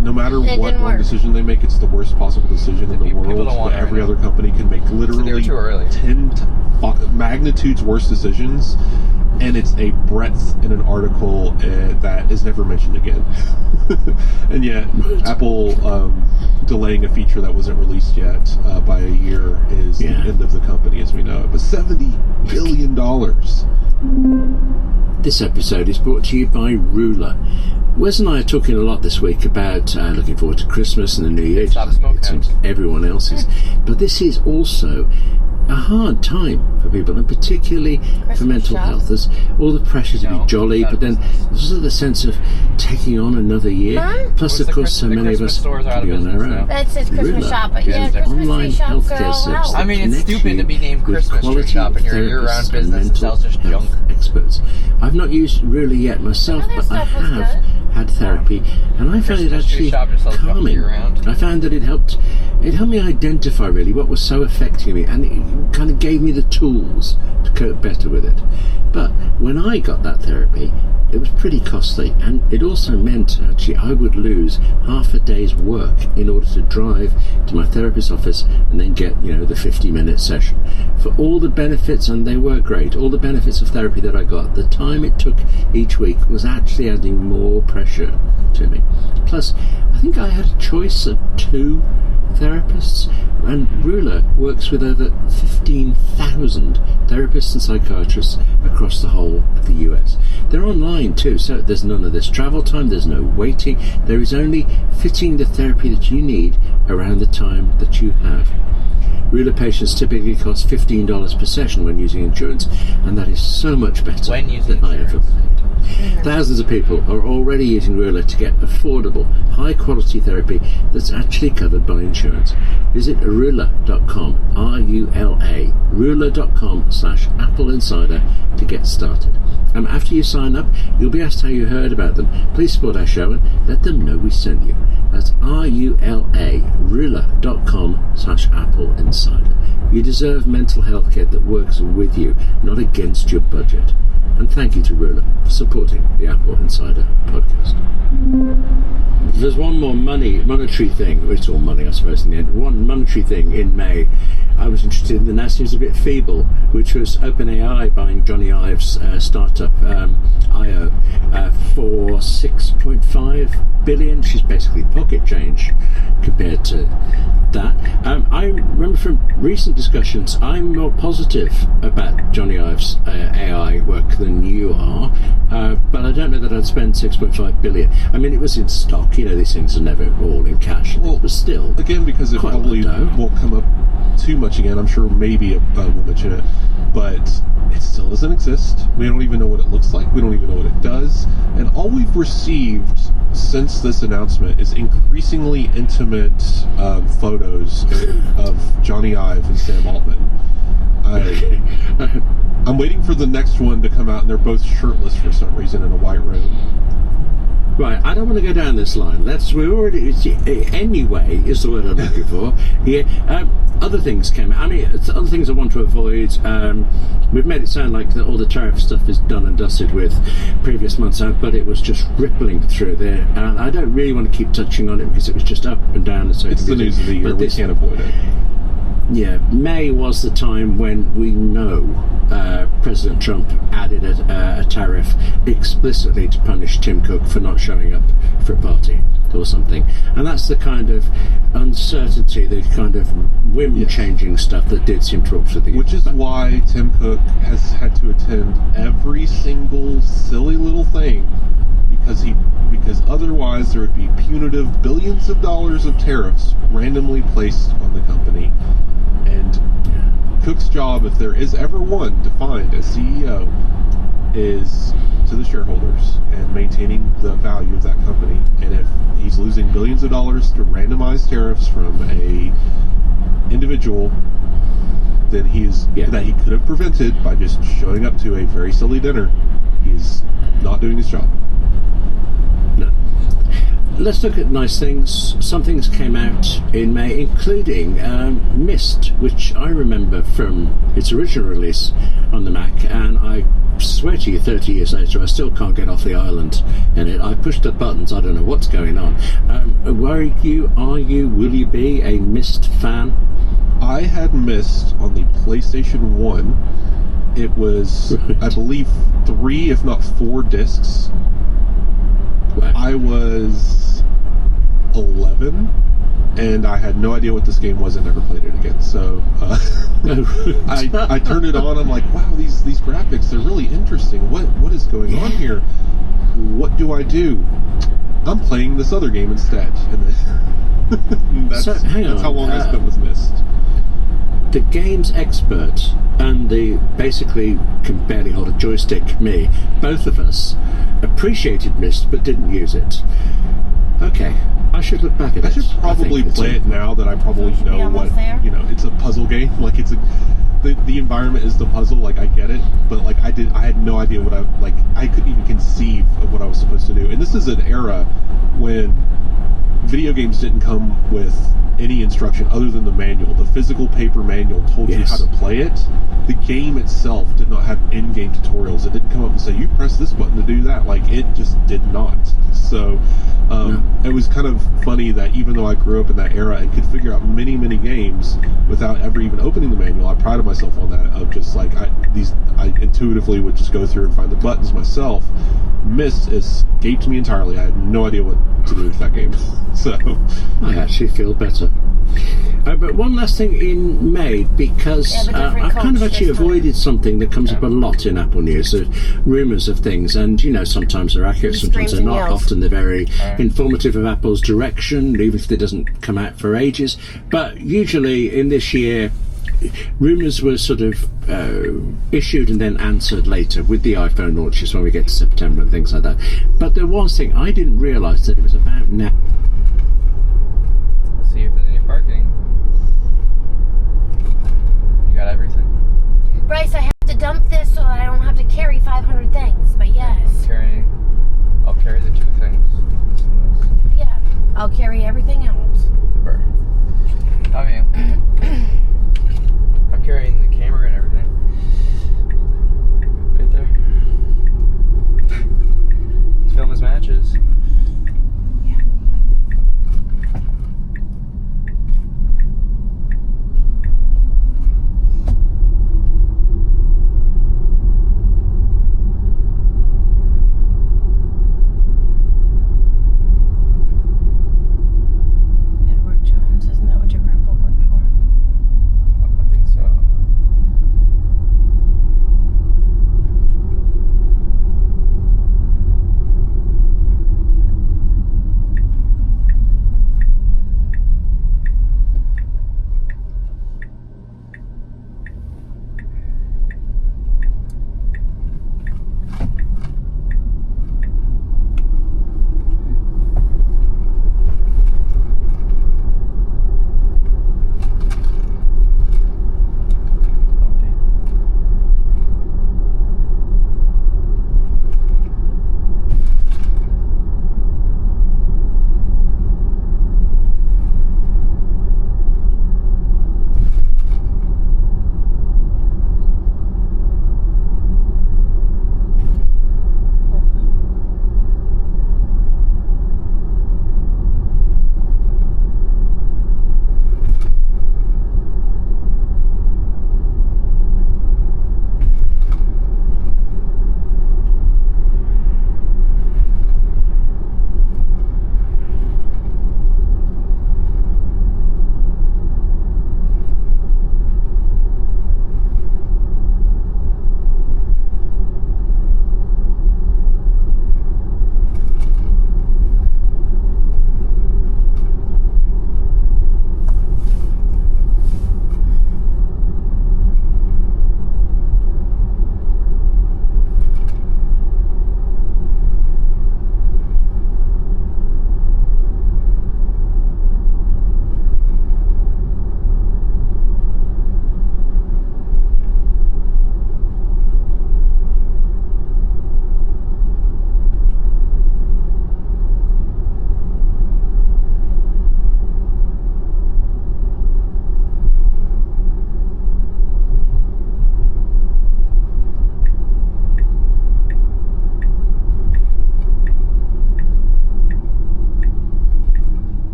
no matter It what didn't one work. decision they make, it's the worst possible decision in the People world. don't want But it every right other now. company can make So they were literally too early. 10 magnitudes worse decisions, and it's a breadth in an article that is never mentioned again. And yet, Apple delaying a feature that wasn't released yet by a year is the end of the company as we know it. But $70 billion. This episode is brought to you by Ruler. Wes and I are talking a lot this week about looking forward to Christmas and the New Year. Stop smoking. It seems everyone else is. But this is also a hard time for people, and particularly for mental shop. health. There's all the pressure to No, be jolly, not but then there's also the sense of taking on another year. Huh? Plus, of course, so The many of Christmas us stores are out can of be on our business now. own. That says Christmas Ruler shop, but Yeah, yeah, they're Christmas online tree shop, healthcare girl. service. Wow. I mean, it's Connect stupid you to be named with Christmas tree quality shop and you're therapists around and business that mental sells just health junk. experts. I've not used Ruler yet myself, Other but I stuff was have good. had therapy, and I found it Christmas tree actually shop just sells junk calming. year-round. I found that it helped me identify really what was so affecting me, and it kind of gave me the tools to cope better with it. But when I got that therapy, it was pretty costly, and it also meant actually I would lose half a day's work in order to drive to my therapist's office and then get, the 50-minute session. For all the benefits, and they were great, all the benefits of therapy that I got, the time it took each week was actually adding more pressure to me. Plus, I think I had a choice of 2 therapists, and Ruler works with over 15,000 therapists and psychiatrists across the whole of the US. They're online too, so there's none of this travel time, there's no waiting, there is only fitting the therapy that you need around the time that you have. Ruler patients typically cost $15 per session when using insurance, and that is so much better When using than I ever insurance. paid. Thousands of people are already using Rula to get affordable, high-quality therapy that's actually covered by insurance. Visit Rula.com, R-U-L-A, Rula.com/Apple Insider to get started. After you sign up, you'll be asked how you heard about them. Please support our show and let them know we sent you. That's R-U-L-A, Rula.com/Apple Insider. You deserve mental health care that works with you, not against your budget. And thank you to Rula for supporting the Apple Insider podcast. There's one more monetary thing. It's all money, I suppose, in the end. One monetary thing in May I was interested in, and that seems a bit feeble, which was OpenAI buying Johnny Ive's startup, IO, for $6.5 billion, which is basically pocket change compared to that. I remember from recent discussions, I'm more positive about Johnny Ive's AI work than you are, but I don't know that I'd spend $6.5 billion. I mean, it was in stock, these things are never all in cash, but still. Again, because it probably won't come up too much again, I'm sure maybe we'll mention it, but it still doesn't exist. We don't even know what it looks like, we don't even know what it does, and all we've received since this announcement is increasingly intimate photos of Johnny Ive and Sam Altman. I'm waiting for the next one to come out and they're both shirtless for some reason in a white room. Right, I don't want to go down this line. Anyway is the word I'm looking for. Yeah. Other things came out. I mean, other things I want to avoid. We've made it sound like all the tariff stuff is done and dusted with previous months out, but it was just rippling through there. And I don't really want to keep touching on it because it was just up and down. And so it's the news of the year. We can't avoid it. Yeah, May was the time when we know President Trump added a tariff explicitly to punish Tim Cook for not showing up for a party or something. And that's the kind of uncertainty, the kind of whim-changing stuff that did seem to roll through the year. Which is why Tim Cook has had to attend every single silly little thing, because otherwise there would be punitive billions of dollars of tariffs randomly placed on the company. And Cook's job, if there is ever one defined as CEO, is to the shareholders and maintaining the value of that company. And if he's losing billions of dollars to randomized tariffs from a individual, then that he could have prevented by just showing up to a very silly dinner, he's not doing his job. No. Let's look at nice things. Some things came out in May, including Myst, which I remember from its original release on the Mac, and I swear to you 30 years later I still can't get off the island in it. I pushed the buttons, I don't know what's going on. Will you be a Myst fan? I had Myst on the PlayStation 1. It was, I believe, 3 if not 4 discs. Wow. I was 11 and I had no idea what this game was and never played it again. So I turned it on. I'm like, wow, these graphics, they're really interesting. What is going on here? What do I do? I'm playing this other game instead. And that's how long I spent with Myst. The game's expert and the basically can barely hold a joystick me, both of us appreciated Myst but didn't use it. Okay, I should look back at it. I should probably play it now that I probably know what, it's a puzzle game. Like, the environment is the puzzle, like, I get it, but, like, I had no idea what I couldn't even conceive of what I was supposed to do. And this is an era when video games didn't come with any instruction other than the manual. The physical paper manual told you how to play it. The game itself did not have in-game tutorials. It didn't come up and say, you press this button to do that. Like, it just did not. So it was kind of funny that even though I grew up in that era and could figure out many, many games without ever even opening the manual, I prided myself on that, of just like, I intuitively would just go through and find the buttons myself. Myst escaped me entirely. I had no idea what to do with that game. So I actually feel better. But one last thing in May, because I've kind of actually avoided something that comes up a lot in Apple News, rumours of things, and sometimes they're accurate, sometimes they're not. Often they're very informative of Apple's direction, even if it doesn't come out for ages. But usually in this year, rumours were sort of issued and then answered later with the iPhone launches when we get to September and things like that. But there was a thing I didn't realise that it was about now. Let's see if there's any parking. You got everything? Bryce, I have to dump this so I don't have to carry 500 things, but yes. I'll carry the 2 things. Yeah, I'll carry everything else. Sure. I mean, I'm carrying the camera and everything. Right there. Let's film his matches.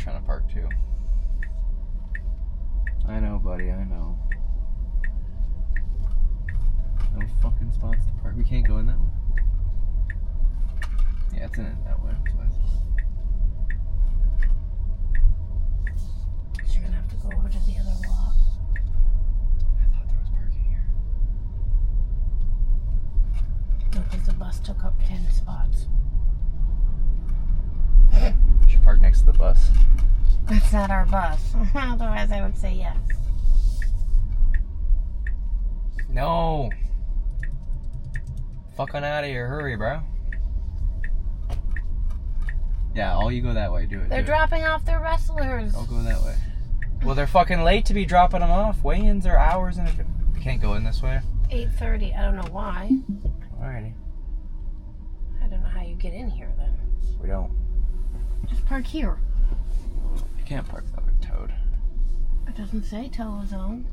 trying to park too. I know, buddy, I know. No fucking spots to park. We can't go in that one? Yeah, it's in it that way. That's what I thought. You're gonna have to go over to the other lot. I thought there was parking here. bus took up 10 spots. You should park next to the bus. That's not our bus. Otherwise, I would say yes. No. Fucking out of here. Hurry, bro. Yeah, all you go that way. Do it. They're dropping off their wrestlers. I'll go that way. Well, they're fucking late to be dropping them off. Weigh-ins are hours in advance. You can't go in this way. 8:30. I don't know why. Alrighty. I don't know how you get in here then. We don't. Just park here. You can't park that with Toad. It doesn't say tow zone.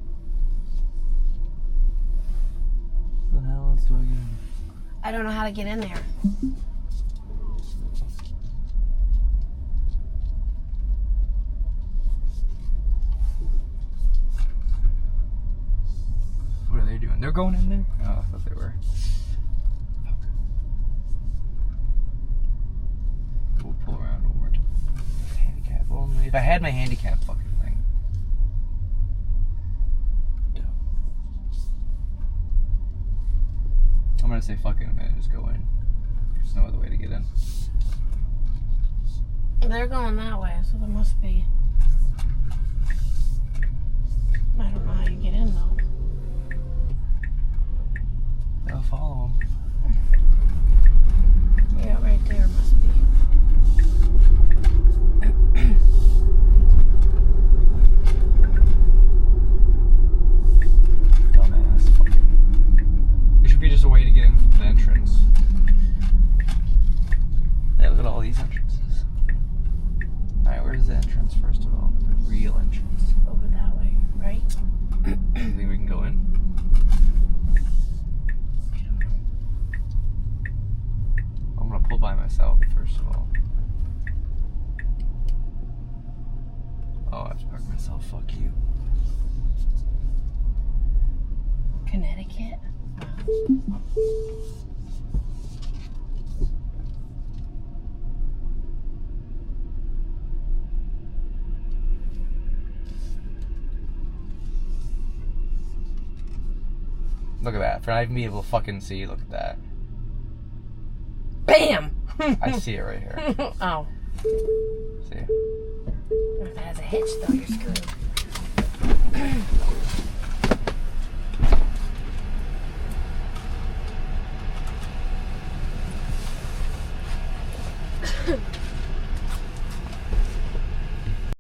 What the hell else do I get in? I don't know how to get in there. What are they doing? They're going in there? Oh, I thought they were. Fuck. We'll pull around one more time. Handicap. Well, if I had my handicap fucking thing. Dumb. I'm gonna say fuck it in a minute, just go in. There's no other way to get in. They're going that way, so there must be. I don't know how you get in though. I'll follow them. Yeah, right there must be. Dumbass fucking. There should be just a way to get in from the entrance. Yeah, look at all these entrances. Alright, where's the entrance first of all? The real entrance. Over that way, right? You think we can go in? I'm gonna pull by myself first of all. Oh, I have to park myself. Fuck you. Connecticut? Look at that. For not even being able to fucking see, look at that. BAM! I see it right here. Oh. See? If it has a hitch though, you're screwed.